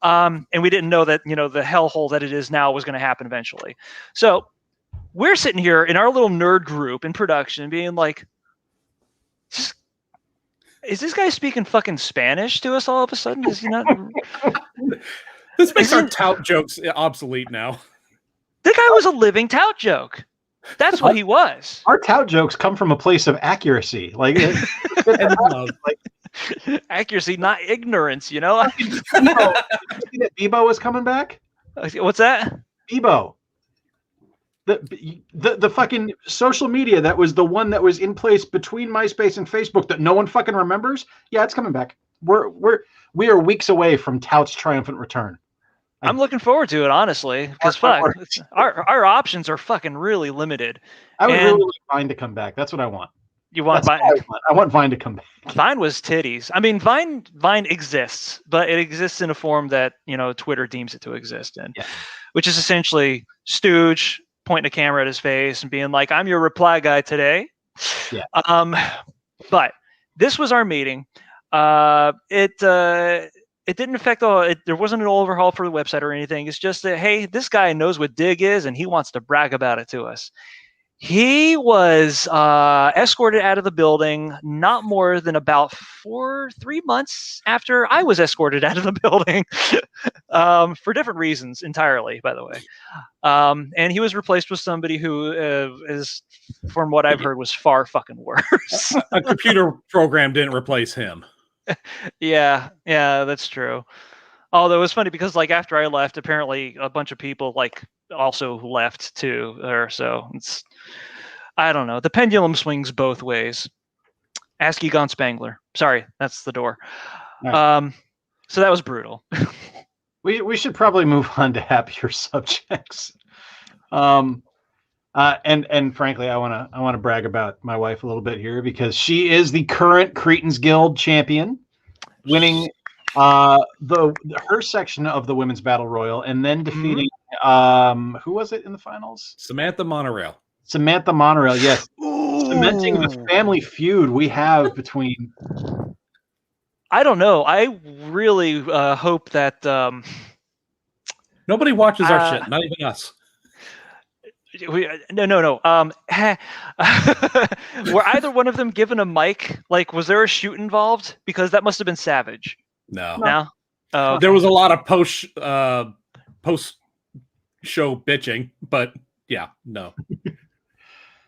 And we didn't know that, the hellhole that it is now was going to happen eventually. So we're sitting here in our little nerd group in production being like, is this guy speaking fucking Spanish to us all of a sudden? Is he not? This makes our tout jokes obsolete now. The guy was a living tout joke. That's what he was. Our tout jokes come from a place of accuracy. Like, accuracy, not ignorance, you know? Did you see that Bebo was coming back? What's that? Bebo. The fucking social media that was the one that was in place between MySpace and Facebook that no one fucking remembers. Yeah, it's coming back. We are weeks away from Tout's triumphant return. I'm looking forward to it, honestly, because fuck, our options are fucking really limited. I would really like Vine to come back. That's what I want. You want Vine? I want Vine to come back. Vine was titties. I mean, Vine exists, but it exists in a form that Twitter deems it to exist in, which is essentially Stooge pointing a camera at his face and being like, "I'm your reply guy today." Yeah. But this was our meeting. It didn't affect there wasn't an overhaul for the website or anything. It's just that, hey, this guy knows what dig is and he wants to brag about it to us. He was escorted out of the building not more than about 3 months after I was escorted out of the building for different reasons entirely, by the way. And he was replaced with somebody who is, from what I've heard, was far fucking worse. A computer program didn't replace him. Yeah, that's true. Although it was funny because after I left, apparently a bunch of people also left too, so it's, I don't know. The pendulum swings both ways. Ask Egon Spangler. Sorry, that's the door. Nice. So that was brutal. We should probably move on to happier subjects. And frankly, I want to brag about my wife a little bit here because she is the current Cretins Guild champion, winning her section of the women's battle royal and then defeating who was it in the finals? Samantha Monorail, yes. Ooh. Cementing the family feud we have between. I don't know. I really hope that nobody watches our shit, not even us. No. Were either one of them given a mic? Was there a shoot involved? Because that must have been savage. No. Oh, okay. There was a lot of post show bitching, but yeah, no.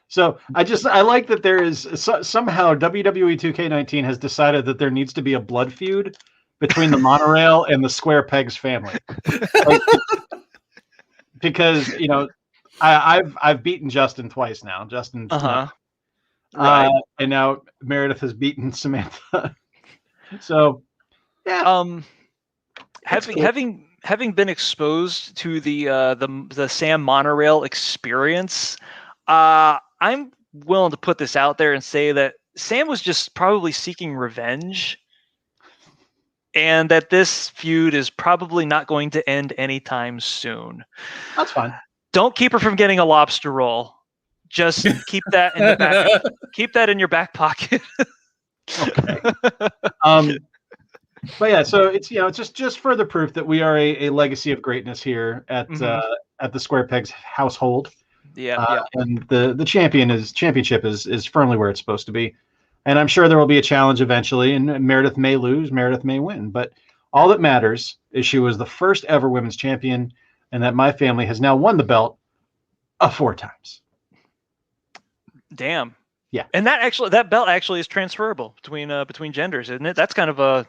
So I like that there is somehow WWE 2K19 has decided that there needs to be a blood feud between the monorail and the Square Pegs family, because I've beaten Justin twice now. Justin, right, and now Meredith has beaten Samantha. So, yeah. Having been exposed to the Sam Monorail experience, I'm willing to put this out there and say that Sam was just probably seeking revenge, and that this feud is probably not going to end anytime soon. That's fine. Don't keep her from getting a lobster roll. Just keep that in the back. Keep that in your back pocket. Okay. But yeah, so it's just further proof that we are a legacy of greatness here at the Square Pegs household. Yeah. And the championship is firmly where it's supposed to be. And I'm sure there will be a challenge eventually, and Meredith may lose, Meredith may win. But all that matters is she was the first ever women's champion, and that my family has now won the belt 4 times. Damn. Yeah. And that belt actually is transferable between genders, isn't it? That's kind of a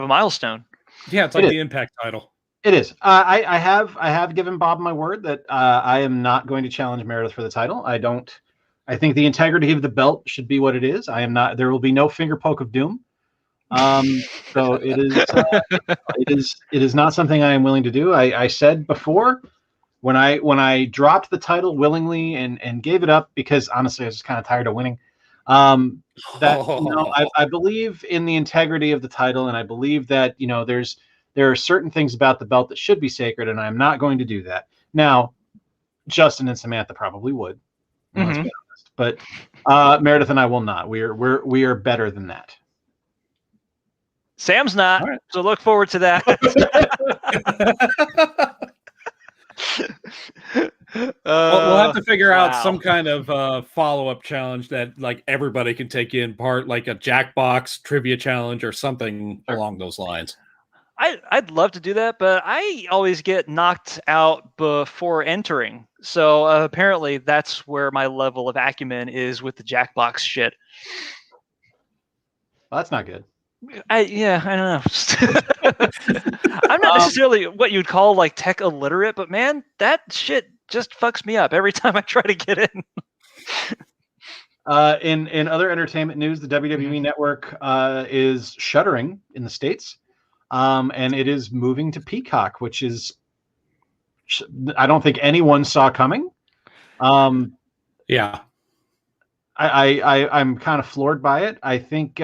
milestone. Yeah, it's like the Impact title. It is. I have given Bob my word that I am not going to challenge Meredith for the title. I think the integrity of the belt should be what it is. I am not. There will be no finger poke of doom. So it is not something I am willing to do. I said before when I dropped the title willingly and gave it up because honestly I was just kind of tired of winning. I believe in the integrity of the title, and I believe that there are certain things about the belt that should be sacred, and I'm not going to do that. Now, Justin and Samantha probably would, let's be honest, but Meredith and I will not. We are better than that. Sam's not, right. So look forward to that. We'll have to figure out wow. some kind of follow-up challenge that like everybody can take in part, like a Jackbox trivia challenge or something along those lines. I'd love to do that, but I always get knocked out before entering. So apparently that's where my level of acumen is with the Jackbox shit. Well, that's not good. I don't know. I'm not necessarily what you'd call like tech illiterate, but man, that shit just fucks me up every time I try to get in. In other entertainment news, the WWE Network is shuttering in the States, and it is moving to Peacock, which is I don't think anyone saw coming. Yeah, I'm kind of floored by it. I think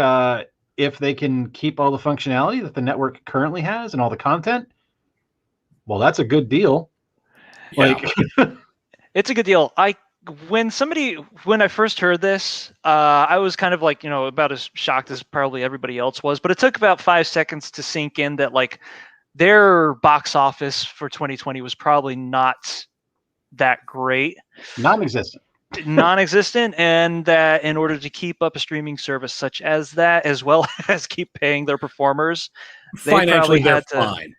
if they can keep all the functionality that the network currently has and all the content, well, that's a good deal. yeah. Like, it's a good deal. When I first heard this, I was kind of like, about as shocked as probably everybody else was, but it took about 5 seconds to sink in that like their box office for 2020 was probably not that great. non-existent. And that in order to keep up a streaming service such as that, as well as keep paying their performers, Financially, they're fine.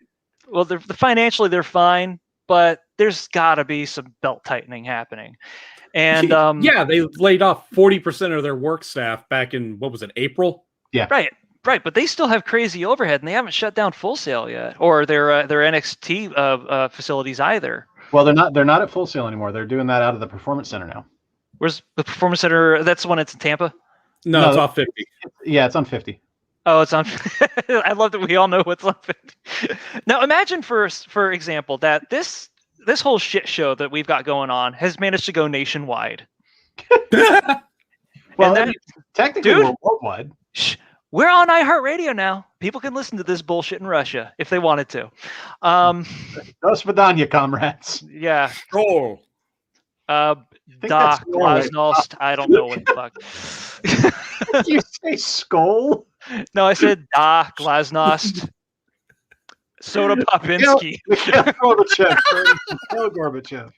Well, financially they're fine, but there's got to be some belt tightening happening. And yeah, they laid off 40% of their work staff back in, what was it, April? Yeah, right. But they still have crazy overhead, and they haven't shut down Full Sail yet, or their NXT facilities either. Well, they're not at Full Sail anymore. They're doing that out of the Performance Center now. Where's the Performance Center? That's the one that's in Tampa? No, it's off 50. Yeah, it's on 50. Oh, it's on. I love that we all know what's on 50. Now, imagine for example that this whole shit show that we've got going on has managed to go nationwide. Well, technically, we're worldwide. We're on iHeartRadio now. People can listen to this bullshit in Russia if they wanted to. Do svidanya, comrades. Yeah. Oh. Da Glasnost. I don't know what the fuck. Did you say skull? No, I said Da Glasnost. Soda Popinski. Gorbachev. Gorbachev.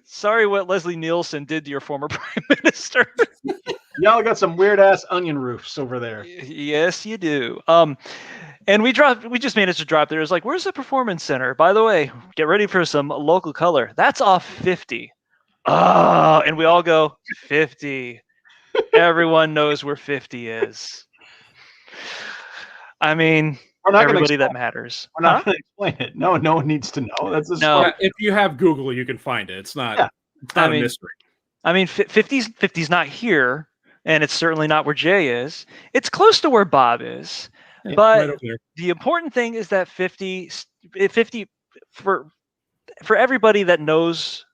Sorry what Leslie Nielsen did to your former prime minister. Y'all got some weird ass onion roofs over there. Yes, you do. And we just managed to drop there. It's like, where's the Performance Center? By the way, get ready for some local color. That's off 50. And we all go 50. Everyone knows where 50 is. I mean, everybody that matters. We're not going to explain it. No one needs to know. That's no. If you have Google, you can find it. It's not. Yeah. It's not a mystery. I mean, 50's not here, and it's certainly not where Jay is. It's close to where Bob is. Yeah, but right the important thing is that 50 for everybody that knows.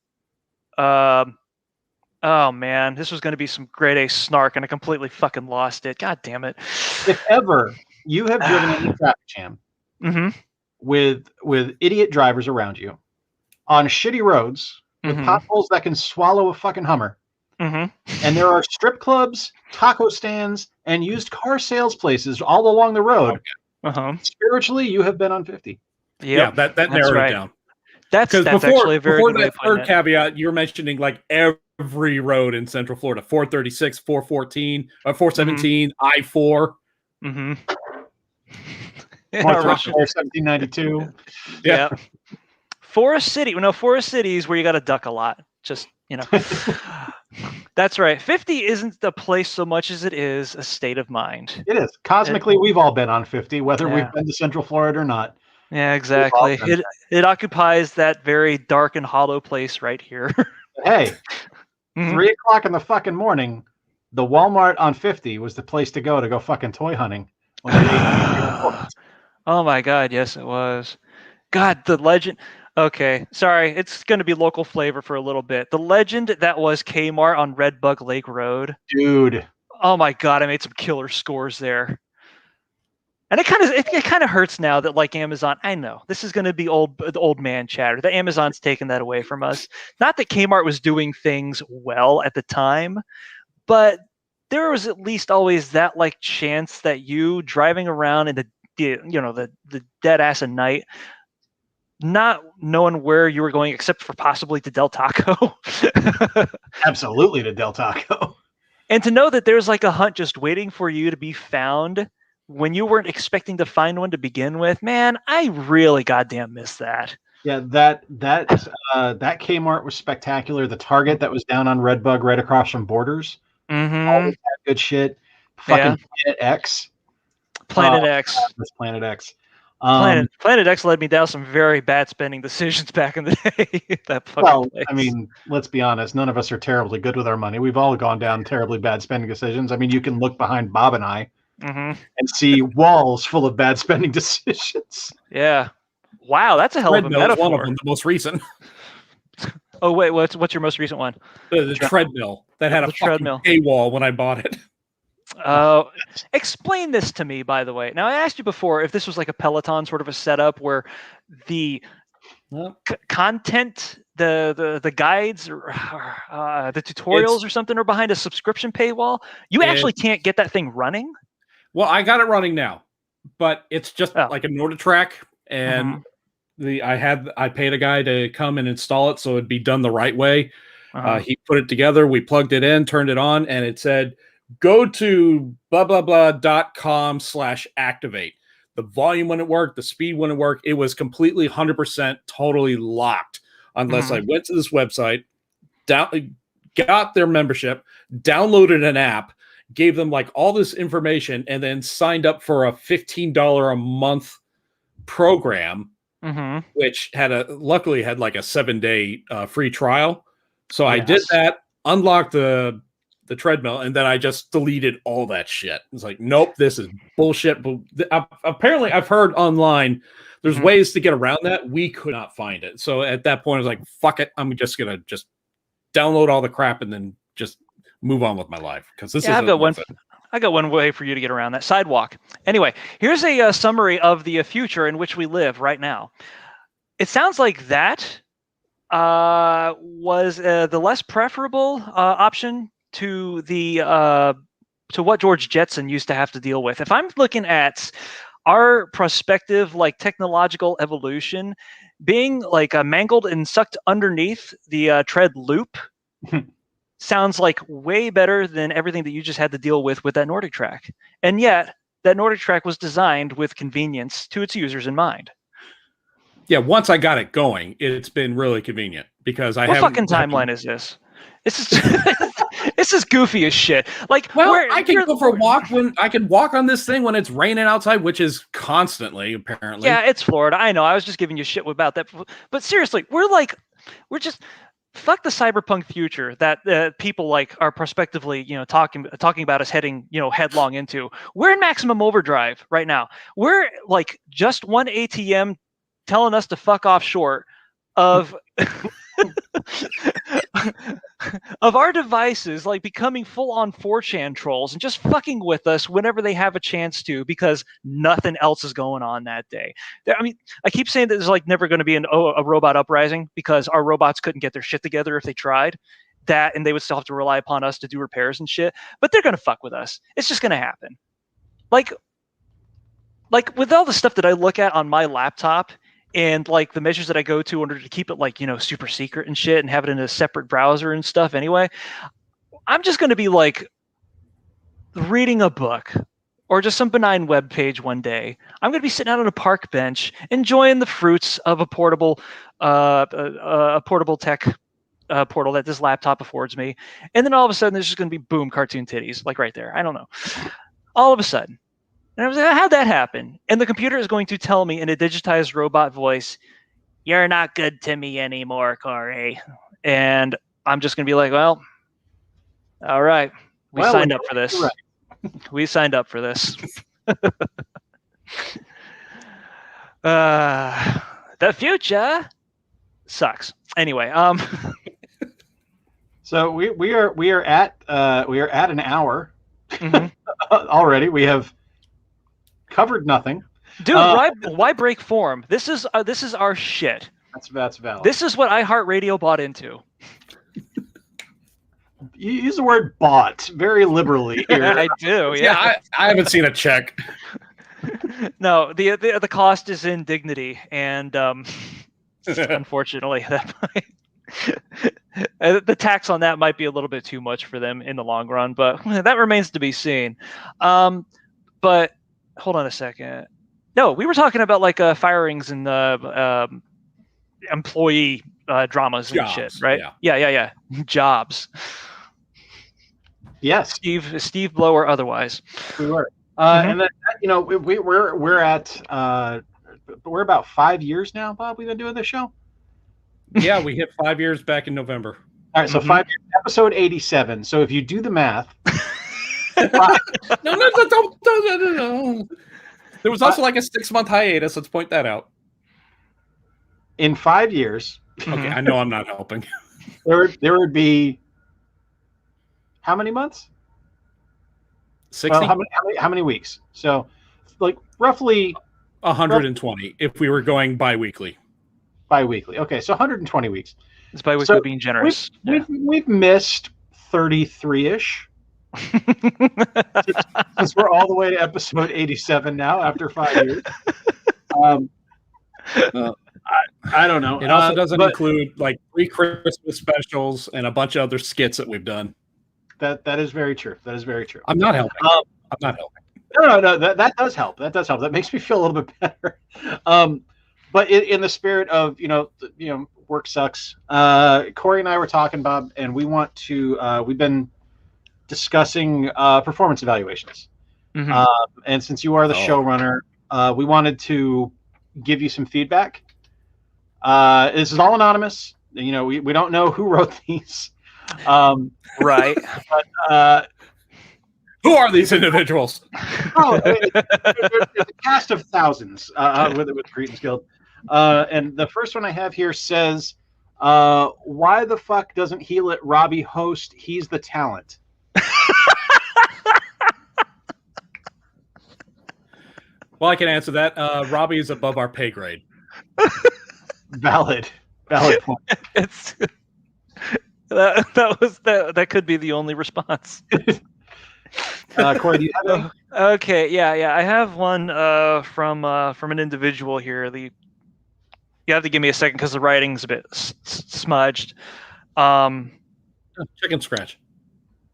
Oh man, this was going to be some grade A snark, and I completely fucking lost it. God damn it! If ever you have driven in a traffic jam with idiot drivers around you on shitty roads with potholes that can swallow a fucking Hummer, and there are strip clubs, taco stands, and used car sales places all along the road. Spiritually, you have been on 50. Yeah, that narrowed it down. That's actually a very good way of putting it. Caveat, you're mentioning like every road in Central Florida: 436, 414, 417, I-4. Mm-hmm. 1792. Yeah. Forest City. No, Forest City is where you got to duck a lot. Just, That's right. 50 isn't the place so much as it is a state of mind. It is. Cosmically, we've all been on 50, whether we've been to Central Florida or not. Yeah, exactly. It occupies that very dark and hollow place right here. Hey, 3 o'clock in the fucking morning, the Walmart on 50 was the place to go fucking toy hunting. Oh my God, yes it was. God, the legend. Okay, sorry, it's going to be local flavor for a little bit. The legend that was Kmart on Red Bug Lake Road. Dude. Oh my God, I made some killer scores there. And it kind of hurts now that like Amazon, I know this is going to be the old man chatter, that Amazon's taken that away from us. Not that Kmart was doing things well at the time, but there was at least always that like chance that you driving around in the dead ass of night, not knowing where you were going except for possibly to Del Taco. Absolutely to Del Taco. And to know that there's like a hunt just waiting for you to be found when you weren't expecting to find one to begin with, man, I really goddamn miss that. Yeah, that Kmart was spectacular. The Target that was down on Redbug right across from Borders. Always had good shit. Fucking Planet X. Planet X. This Planet X. Planet X led me down some very bad spending decisions back in the day. That fucking place. I mean, let's be honest. None of us are terribly good with our money. We've all gone down terribly bad spending decisions. I mean, you can look behind Bob and I and see walls full of bad spending decisions. Yeah. Wow, that's a hell of a metaphor. One of them, the most recent. Oh wait, what's your most recent one? The treadmill that had a fucking paywall when I bought it. Explain this to me, by the way. Now, I asked you before if this was like a Peloton sort of a setup where the content, the guides, or the tutorials or something are behind a subscription paywall. You actually can't get that thing running? Well, I got it running now, but it's just like a NordiTrack, and I paid a guy to come and install it so it'd be done the right way. He put it together, we plugged it in, turned it on, and it said, go to blah, blah, blah.com/activate. The volume wouldn't work. The speed wouldn't work. It was completely 100% totally locked unless I went to this website, got their membership, downloaded an app, gave them like all this information, and then signed up for a $15 a month program, which luckily had like a 7-day free trial. So I did that, unlocked the treadmill, and then I just deleted all that shit. It's like, nope, this is bullshit. But apparently I've heard online there's ways to get around that. We could not find it. So at that point I was like, fuck it, I'm just gonna download all the crap and then just move on with my life, because this is I got one way for you to get around that. Sidewalk. Anyway, here's a summary of the future in which we live right now. It sounds like that was the less preferable option to what George Jetson used to have to deal with. If I'm looking at our prospective like technological evolution being like mangled and sucked underneath the tread loop, sounds like way better than everything that you just had to deal with that NordiTrack. And yet that NordiTrack was designed with convenience to its users in mind. Yeah, once I got it going, it's been really convenient because what fucking timeline is this? This is this is goofy as shit. Like, I can go for a walk when I can walk on this thing when it's raining outside, which is constantly, apparently. Yeah, it's Florida. I know. I was just giving you shit about that. But seriously, we're just fuck the cyberpunk future that people like are prospectively, talking about us heading, headlong into. We're in maximum overdrive right now. We're like just one ATM telling us to fuck off short of of our devices like becoming full-on 4chan trolls and just fucking with us whenever they have a chance to, because nothing else is going on that day. I mean, I keep saying that there's like never going to be a robot uprising because our robots couldn't get their shit together if they tried that, and they would still have to rely upon us to do repairs and shit. But they're going to fuck with us. It's just going to happen. Like with all the stuff that I look at on my laptop, and like the measures that I go to in order to keep it like, super secret and shit and have it in a separate browser and stuff anyway, I'm just going to be like reading a book or just some benign web page one day. I'm going to be sitting out on a park bench enjoying the fruits of a portable tech portal that this laptop affords me. And then all of a sudden there's just going to be boom, cartoon titties, like right there. I don't know. All of a sudden. And I was like, how'd that happen? And the computer is going to tell me in a digitized robot voice, you're not good to me anymore, Corey. And I'm just going to be like, well, all right. We signed up for this. Right. We signed up for this. The future sucks. Anyway, so we are at an hour already. We have covered nothing, dude. Why break form? This is our shit. That's valid. This is what iHeartRadio bought into. You use the word "bought" very liberally here. I do. Yeah, I haven't seen a check. No, the cost is in dignity, and unfortunately, the tax on that might be a little bit too much for them in the long run. But that remains to be seen. But hold on a second. No, we were talking about like firings and employee dramas and shit, right? Yeah. Jobs. Yes, Steve Blow or otherwise. we were. And then we're at we're about 5 years now, Bob. We've been doing this show. Yeah, we hit 5 years back in November. All right, so 5 years, episode 87. So if you do the math, No. There was also like a 6-month hiatus. Let's point that out. In 5 years, okay, I know I'm not helping. There would be how many months? 60. Well, how many weeks? So, like roughly 120 if we were going bi-weekly. Bi-weekly. Okay, so 120 weeks. It's bi-weekly being generous. We've missed 33-ish. Since we're all the way to episode 87 now after 5 years. I don't know. It also doesn't include like 3 Christmas specials and a bunch of other skits that we've done. That is very true. That is very true. I'm not helping. I'm not helping. No. That does help. That does help. That makes me feel a little bit better. But in the spirit of work sucks. Corey and I were talking, Bob, and we want to. We've been discussing performance evaluations, and since you are the showrunner, we wanted to give you some feedback. This is all anonymous. We don't know who wrote these. Right. But who are these individuals? There's a cast of thousands with Cretins Guild. And the first one I have here says, why the fuck doesn't he let Robbie host? He's the talent. Well, I can answer that. Robbie is above our pay grade. Valid point. That could be the only response. Corey, do you have any? Okay, yeah. I have one from an individual here. You have to give me a second because the writing's a bit smudged. Chicken scratch.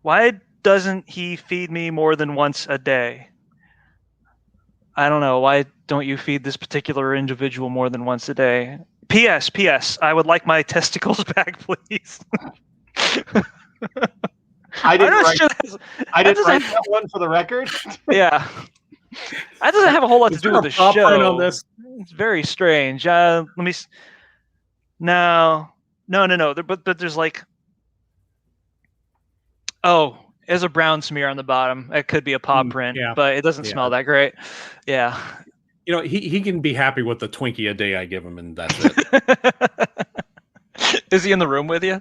Why doesn't he feed me more than once a day? I don't know. Why don't you feed this particular individual more than once a day? P.S. I would like my testicles back, please. I didn't write that one for the record. Yeah. That doesn't have a whole lot to do with the show. On this? It's very strange. Let me. No. But there's like. Oh, there's a brown smear on the bottom. It could be a paw print, but it doesn't smell that great. Yeah. He can be happy with the Twinkie a day I give him, and that's it. Is he in the room with you?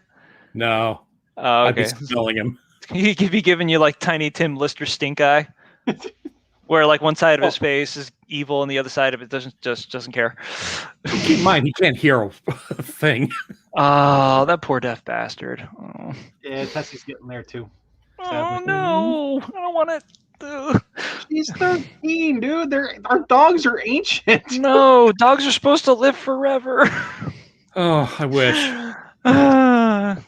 No. Oh, okay. I'd be smelling him. He could be giving you like Tiny Tim Lister stink eye, where like one side of his face is evil and the other side of it doesn't care. Keep in mind, he can't hear a thing. Oh, that poor deaf bastard. Oh. Yeah, Tessie's getting there too. Oh no, I don't want it. She's 13, dude. Our dogs are ancient. No, dogs are supposed to live forever. Oh, I wish. Well,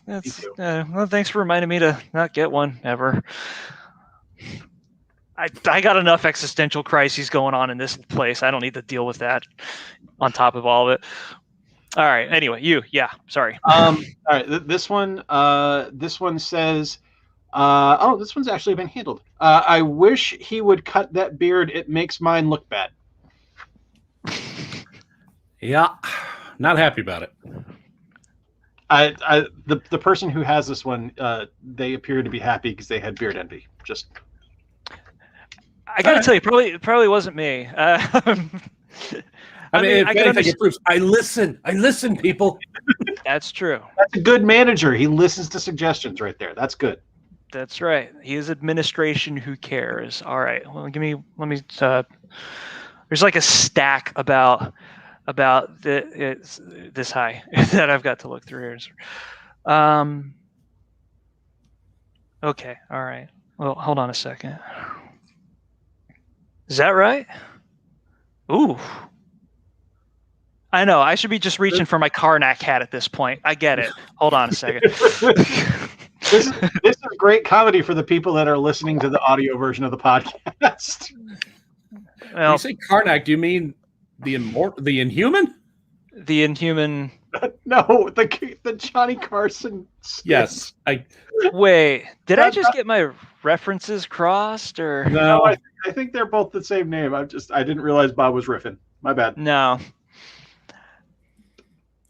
thanks for reminding me to not get one ever. I got enough existential crises going on in this place. I don't need to deal with that on top of all of it. All right. Anyway, sorry. All right. This one says, this one's actually been handled. I wish he would cut that beard. It makes mine look bad. Yeah. Not happy about it. The person who has this one, they appear to be happy because they had beard envy. Just, I gotta tell you, probably wasn't me. I mean, it proves I listen, people. That's true. That's a good manager. He listens to suggestions right there. That's good. That's right. He is administration who cares. All right. Well, let me. There's like a stack about this high that I've got to look through here. Okay. All right. Well, hold on a second. Is that right? Ooh. I know. I should be just reaching for my Karnak hat at this point. I get it. Hold on a second. This is great comedy for the people that are listening to the audio version of the podcast. Well, when you say Karnak, do you mean the Inhuman? The Inhuman. No, the Johnny Carson. Yes. Wait, did I just get my references crossed, or no? I think they're both the same name. I didn't realize Bob was riffing. My bad. No.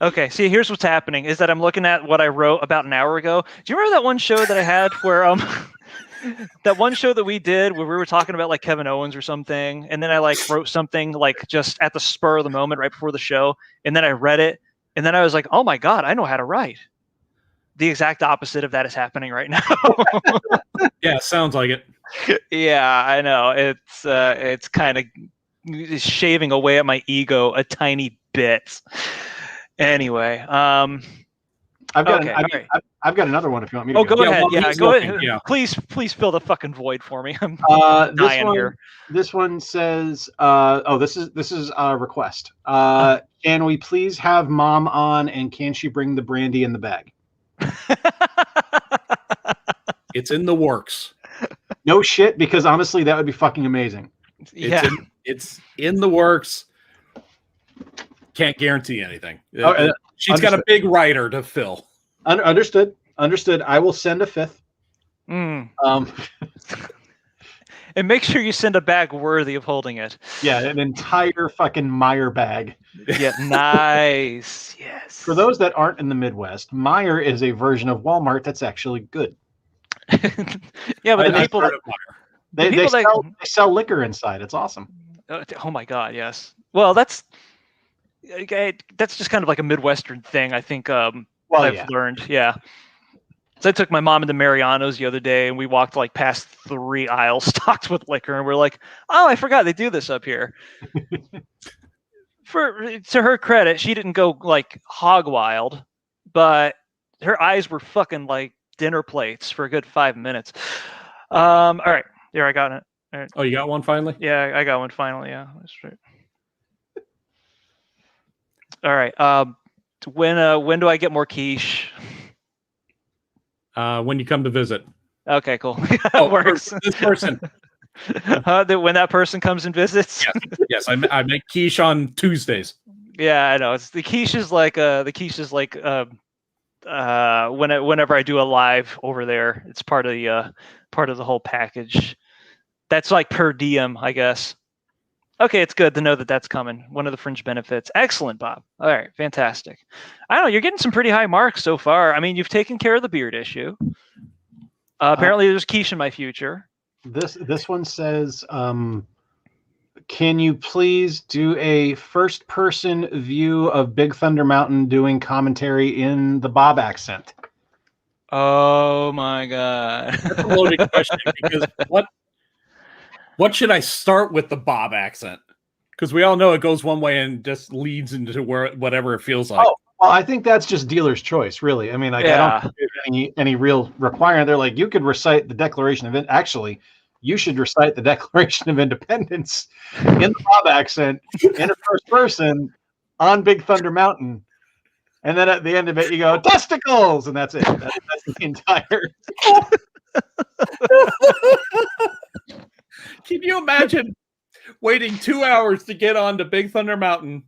Okay, see, here's what's happening is that I'm looking at what I wrote about an hour ago. Do you remember that one show that I had where that one show that we did where we were talking about like Kevin Owens or something, and then I like wrote something like just at the spur of the moment right before the show, and then I read it, and then I was like, oh my God, I know how to write. The exact opposite of that is happening right now. Yeah, sounds like it. Yeah, I know. It's kind of shaving away at my ego a tiny bit. Anyway, I've got another one if you want me to. Go ahead. Yeah, go ahead. Yeah. Please fill the fucking void for me. I'm dying here. This one says, this is a request. Can we please have Mom on, and can she bring the brandy in the bag? It's in the works. No shit, because honestly, that would be fucking amazing. Yeah, it's in the works. Can't guarantee anything. She's understood. Got a big writer to fill. Understood. I will send a fifth. And make sure you send a bag worthy of holding it. Yeah, an entire fucking Meijer bag. Yeah, nice. Yes. For those that aren't in the Midwest, Meijer is a version of Walmart that's actually good. Yeah, but the people that they sell liquor inside. It's awesome. Oh my God, yes. Well, that's just kind of like a Midwestern thing, I think. I've learned. Yeah. So I took my mom into Mariano's the other day, and we walked like past 3 aisles stocked with liquor, and we're like, "Oh, I forgot they do this up here." To her credit, she didn't go like hog wild, but her eyes were fucking like dinner plates for a good 5 minutes. All right, there, I got it. All right. Oh, you got one finally? Yeah, I got one finally. Yeah, that's right. All right. When do I get more quiche? When you come to visit. Okay, cool. That works. This person. When that person comes and visits. Yes. I make quiche on Tuesdays. Yeah, I know. It's the quiche is like whenever I do a live over there, it's part of the whole package. That's like per diem, I guess. Okay, it's good to know that that's coming. One of the fringe benefits. Excellent, Bob. All right, fantastic. I don't know. You're getting some pretty high marks so far. I mean, you've taken care of the beard issue. Apparently, there's quiche in my future. This one says, can you please do a first-person view of Big Thunder Mountain doing commentary in the Bob accent? Oh my God. That's a loaded question because what should I start with the Bob accent? Because we all know it goes one way and just leads into whatever it feels like. Oh, well, I think that's just dealer's choice, really. I mean, I don't think there's any real requirement. They're like, you could recite the Declaration of Actually, you should recite the Declaration of Independence in the Bob accent in a first person on Big Thunder Mountain. And then at the end of it, you go, testicles! And that's it. That's the entire... Can you imagine waiting 2 hours to get on to Big Thunder Mountain?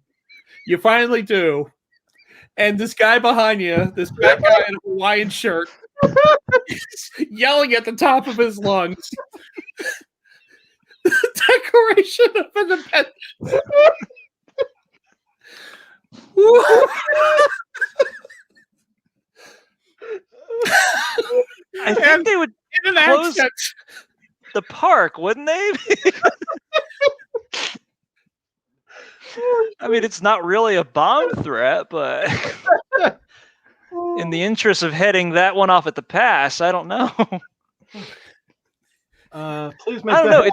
You finally do. And this guy behind you, this fat guy in a Hawaiian shirt, yelling at the top of his lungs, the Declaration of Independence. I think they would close the park, wouldn't they? I mean, it's not really a bomb threat, but in the interest of heading that one off at the pass, I don't know. Please make I don't know.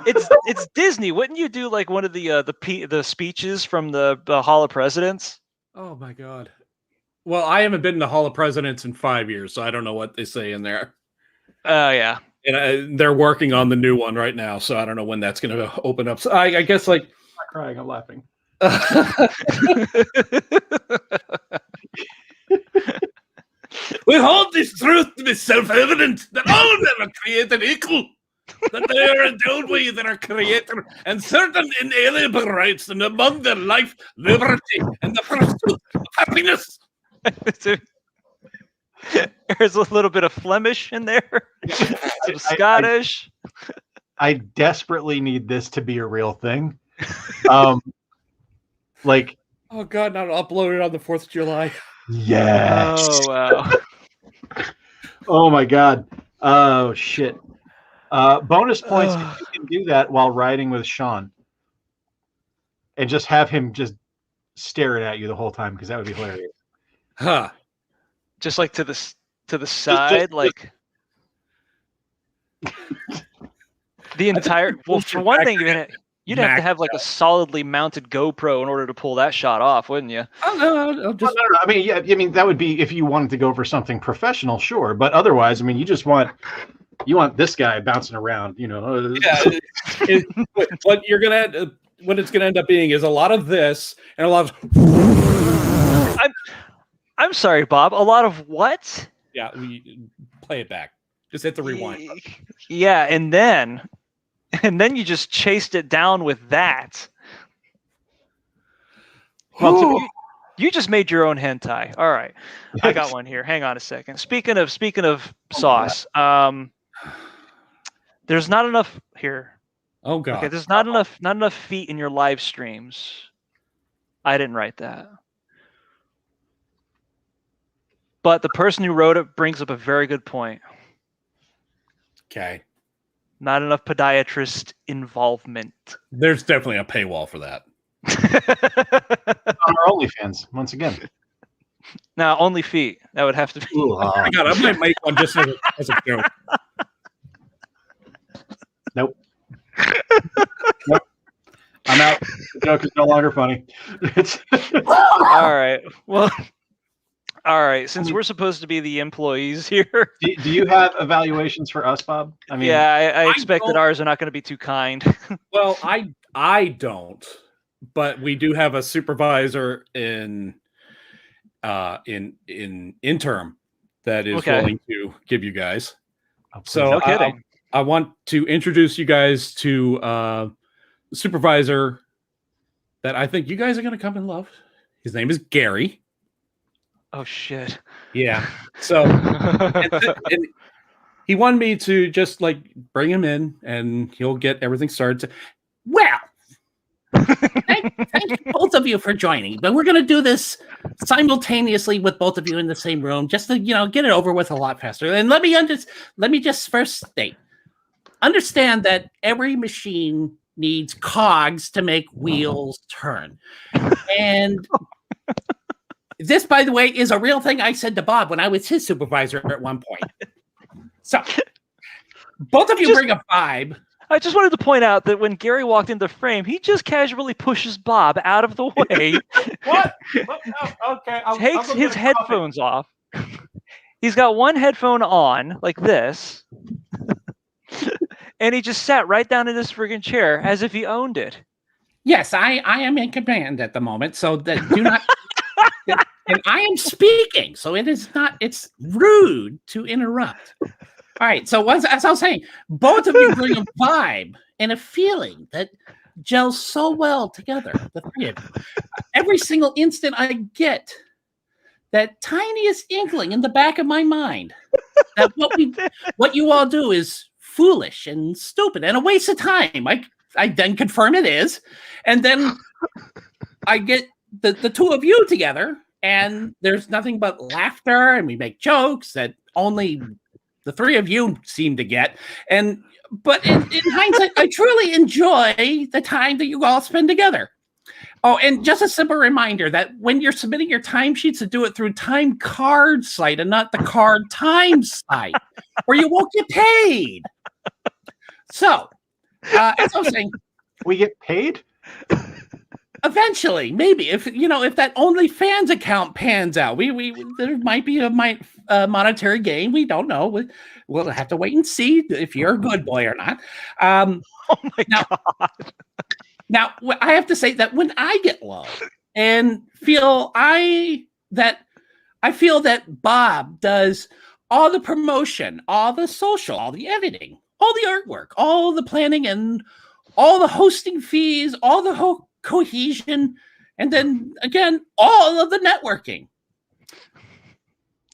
It's Disney. Wouldn't you do like one of the speeches from the Hall of Presidents? Oh my God. Well, I haven't been in the Hall of Presidents in 5 years, so I don't know what they say in there. Oh yeah. And they're working on the new one right now, so I don't know when that's going to open up. So I guess like not crying. I'm laughing. We hold this truth to be self-evident that all men are created equal, that they are endowed with their creator and certain inalienable rights, and among their life, liberty, and the pursuit of happiness. There's a little bit of Flemish in there, some Scottish. I desperately need this to be a real thing. Like, oh god, not uploaded on the 4th of July. Yes. Oh wow. Oh my god. Oh shit. Bonus points if you can do that while riding with Sean, and just have him just staring at you the whole time, because that would be hilarious. Huh. Just like to the side, like the entire. Well, for one thing, you'd have to have like a solidly mounted GoPro in order to pull that shot off, wouldn't you? Oh no, just... no. I mean, yeah, I mean that would be if you wanted to go for something professional, sure. But otherwise, I mean, you want this guy bouncing around, you know. Yeah. What it's gonna end up being is a lot of this and a lot of. I'm sorry, Bob. A lot of what? Yeah, we play it back. Just hit the rewind button. Yeah, and then you just chased it down with that. Well, you just made your own hentai. All right, I got one here. Hang on a second. Speaking of sauce, there's not enough here. Oh god. Okay, there's not enough feet in your live streams. I didn't write that. But the person who wrote it brings up a very good point. Okay. Not enough podiatrist involvement. There's definitely a paywall for that. On our OnlyFans, once again. Now, only feet. That would have to be. Oh my god, I might make one just as a joke. Nope. Nope. I'm out. The joke is no longer funny. All right. Well, all right. Since we're supposed to be the employees here. Do you have evaluations for us, Bob? I mean, yeah, I expect that ours are not going to be too kind. Well, I don't, but we do have a supervisor in interim that is willing to give you guys. So no kidding. I want to introduce you guys to a supervisor that I think you guys are going to come and love. His name is Gary. Oh shit. Yeah. So and he wanted me to just like bring him in and he'll get everything started. Well, thank you both of you for joining, but we're going to do this simultaneously with both of you in the same room, just to get it over with a lot faster. And let me just first state, understand that every machine needs cogs to make wheels turn, and this, by the way, is a real thing I said to Bob when I was his supervisor at one point. So, both of you bring a vibe. I just wanted to point out that when Gary walked into frame, he just casually pushes Bob out of the way. What? Oh, okay. Takes his headphones off. He's got one headphone on, like this. And he just sat right down in this friggin' chair as if he owned it. Yes, I am in command at the moment, so that do not... And I am speaking, so it's rude to interrupt. All right, so as I was saying, both of you bring a vibe and a feeling that gels so well together, the three of you. Every single instant I get that tiniest inkling in the back of my mind that what you all do is foolish and stupid and a waste of time. I then confirm it is, and then I get the two of you together, and there's nothing but laughter, and we make jokes that only the three of you seem to get. But in hindsight, I truly enjoy the time that you all spend together. Oh, and just a simple reminder that when you're submitting your timesheets, to do it through Time Card site and not the Card Time site, or you won't get paid. So, as I was saying, we get paid. Eventually, maybe if that OnlyFans account pans out, there might be a monetary gain. We don't know. We'll have to wait and see if you're a good boy or not. Oh my god! Now, I have to say that when I get low and feel that Bob does all the promotion, all the social, all the editing, all the artwork, all the planning, and all the hosting fees, all the cohesion, and then again, all of the networking.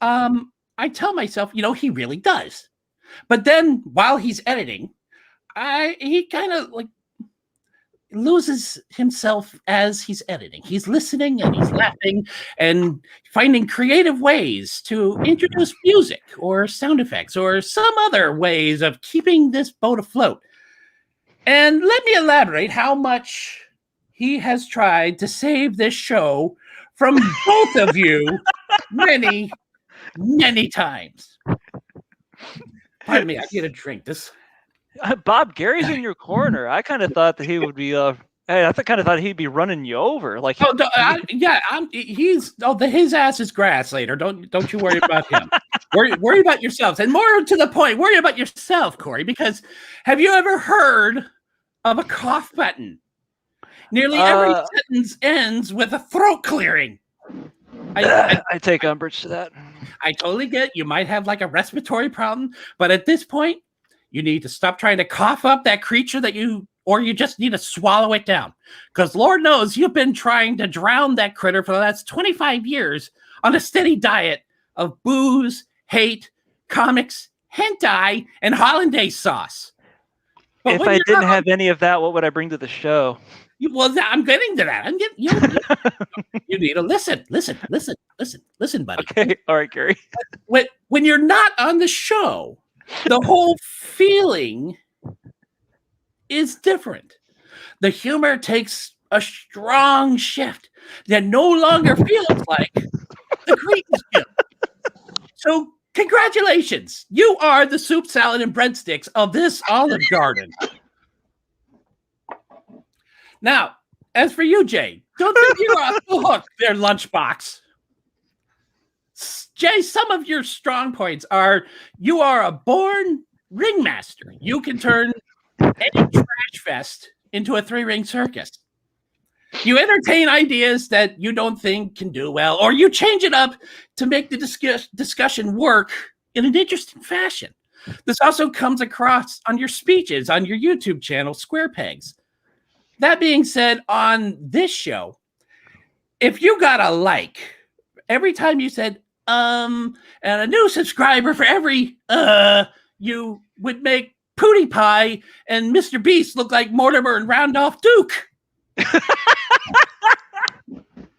I tell myself, he really does. But then while he's editing, he kind of like loses himself as he's editing. He's listening and he's laughing and finding creative ways to introduce music or sound effects or some other ways of keeping this boat afloat. And let me elaborate how much he has tried to save this show from both of you many, many times. Pardon me, I get a drink. Bob, Gary's in your corner. I kind of thought that he would be. I kind of thought he'd be running you over. Like, his ass is grass later. Don't you worry about him. worry about yourselves, and more to the point, worry about yourself, Corey. Because have you ever heard of a cough button? Nearly every sentence ends with a throat clearing. I take umbrage to that. I totally get it. You might have like a respiratory problem, but at this point, you need to stop trying to cough up that creature or you just need to swallow it down. Because Lord knows you've been trying to drown that critter for the last 25 years on a steady diet of booze, hate, comics, hentai, and hollandaise sauce. But if I didn't have any of that, what would I bring to the show? Well, I'm getting to that. You need to listen, buddy. Okay, all right, Gary. When you're not on the show, the whole feeling is different. The humor takes a strong shift that no longer feels like the Cretins do. So, congratulations. You are the soup, salad, and breadsticks of this Olive Garden. Now, as for you, Jay, don't think you're off the hook there, lunchbox. Jay, some of your strong points are you are a born ringmaster. You can turn any trash fest into a 3-ring circus. You entertain ideas that you don't think can do well, or you change it up to make the discussion work in an interesting fashion. This also comes across on your speeches on your YouTube channel, Square Pegs. That being said, on this show, if you got a like every time you said, and a new subscriber for every, you would make PewDiePie and Mr. Beast look like Mortimer and Randolph Duke.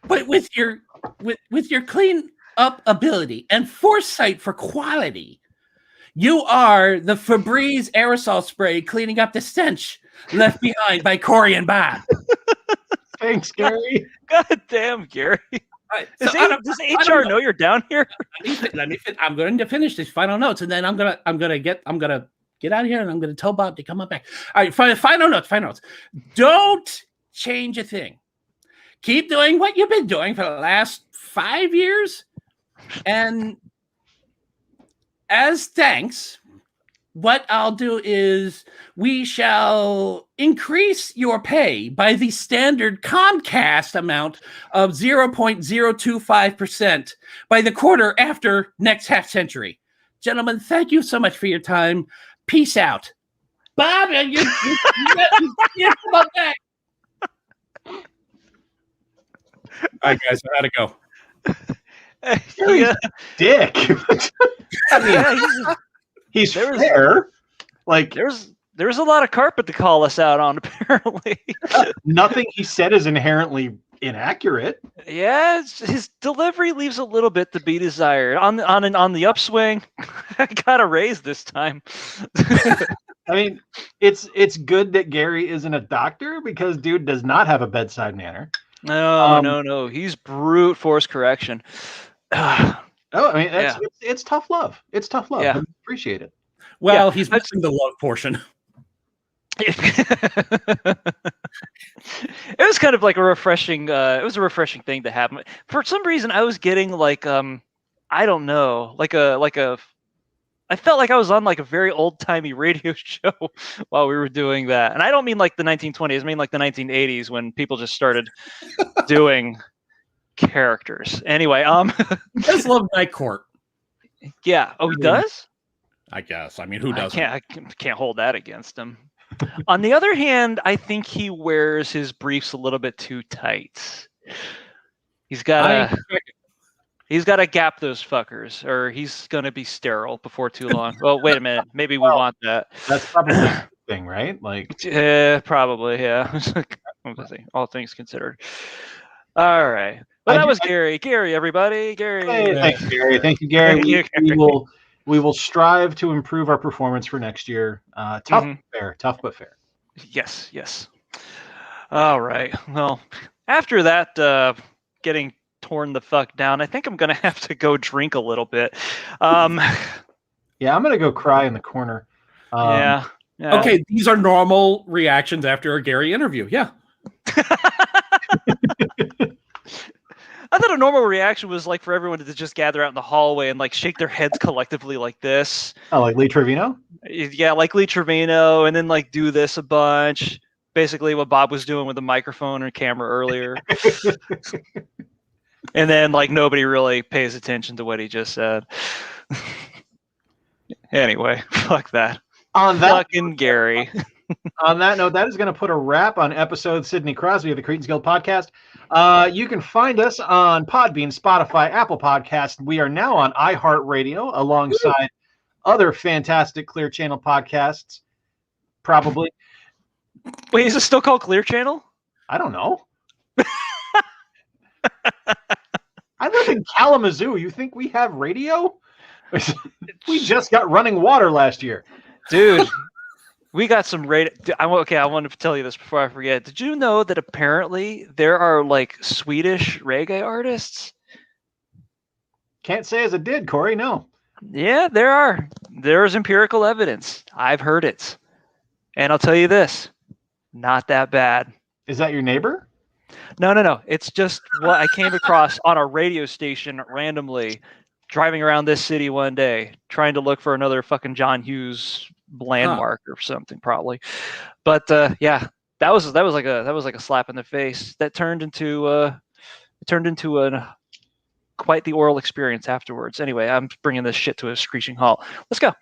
But with your clean up ability and foresight for quality, you are the Febreze aerosol spray cleaning up the stench left behind by Corey and Bob. Thanks, Gary. God damn, Gary. Right, does HR know you're down here? I'm going to finish these final notes, and then I'm gonna get out of here, and I'm gonna tell Bob to come up back. All right, final notes. Don't change a thing. Keep doing what you've been doing for the last 5 years, and as thanks, what I'll do is we shall increase your pay by the standard Comcast amount of 0.025% by the quarter after next half century. Gentlemen, thank you so much for your time. Peace out. Bob, you come on back. All right, guys, I gotta go. Yeah. Dick. I mean, he's fair. Like there's a lot of carpet to call us out on, apparently. Nothing he said is inherently inaccurate. Yeah, his delivery leaves a little bit to be desired. On the upswing, I got a raise this time. I mean, it's good that Gary isn't a doctor because dude does not have a bedside manner. No. He's brute force correction. I mean, it's tough love. It's tough love. Yeah. I appreciate it. Well, he's missing the love portion. It was kind of like a refreshing. It was a refreshing thing to happen. For some reason, I was getting like I don't know, like a I felt like I was on like a very old-timey radio show while we were doing that. And I don't mean like the 1920s, I mean like the 1980s when people just started doing characters. Anyway, He does love Night Court. Yeah. Oh, he does? I guess. I mean, who doesn't? I can't hold that against him. On the other hand, I think he wears his briefs a little bit too tight. He's got to gap those fuckers, or he's gonna be sterile before too long. Well, wait a minute. Maybe we want that. That's probably the thing, right? Like, probably, yeah. I'm gonna say, all things considered. All right. Well, that was Gary. Gary, everybody. Gary. Hey, thanks, Gary. Thank you, Gary. We will strive to improve our performance for next year. Tough but fair. Yes. All right. Well, after that, getting torn the fuck down, I think I'm gonna have to go drink a little bit. Yeah, I'm gonna go cry in the corner. Yeah. Okay, these are normal reactions after a Gary interview. Yeah. I thought a normal reaction was like for everyone to just gather out in the hallway and like shake their heads collectively like this. Oh, like Lee Trevino? Yeah, like Lee Trevino, and then like do this a bunch. Basically what Bob was doing with the microphone and camera earlier. And then like nobody really pays attention to what he just said. Anyway, fuck that. Fucking Gary. On that note, that is going to put a wrap on episode Sidney Crosby of the Cretins Guild podcast. You can find us on Podbean, Spotify, Apple Podcasts. We are now on iHeartRadio alongside other fantastic Clear Channel podcasts. Probably. Wait, is it still called Clear Channel? I don't know. I live in Kalamazoo. You think we have radio? We just got running water last year. Dude. We got some radio. I wanted to tell you this before I forget. Did you know that apparently there are like Swedish reggae artists? Can't say as it did, Corey. No. Yeah, there are. There's empirical evidence. I've heard it. And I'll tell you this, not that bad. Is that your neighbor? No. It's just what I came across on a radio station randomly driving around this city one day, trying to look for another fucking John Hughes landmark or something, probably. But yeah, that was like a slap in the face. That turned into quite the oral experience afterwards. Anyway, I'm bringing this shit to a screeching halt. Let's go.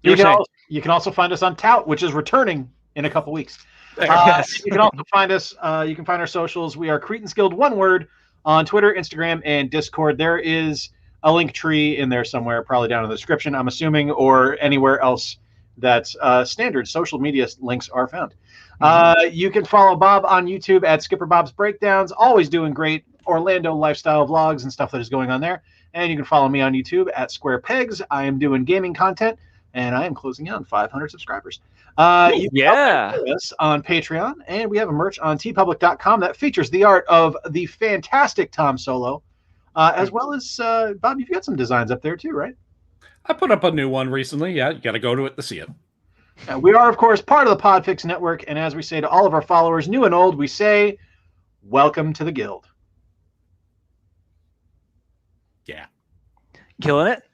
You can also find us on Tout, which is returning in a couple weeks. Yes. You can also find us. You can find our socials. We are Cretins Guild, one word, on Twitter, Instagram, and Discord. There is a link tree in there somewhere, probably down in the description, I'm assuming, or anywhere else that's standard social media links are found. You can follow Bob on YouTube at Skipper Bob's Breakdowns, always doing great Orlando lifestyle vlogs and stuff that is going on there. And you can follow me on YouTube at Square Pegs. I am doing gaming content, and I am closing in on 500 subscribers. You can follow us on Patreon, and we have a merch on tpublic.com that features the art of the fantastic Tom Solo, as well as, Bob, you've got some designs up there too, right? I put up a new one recently. Yeah, you got to go to it to see it. We are, of course, part of the Podfix Network, and as we say to all of our followers, new and old, we say, welcome to the Guild. Yeah. Killing it.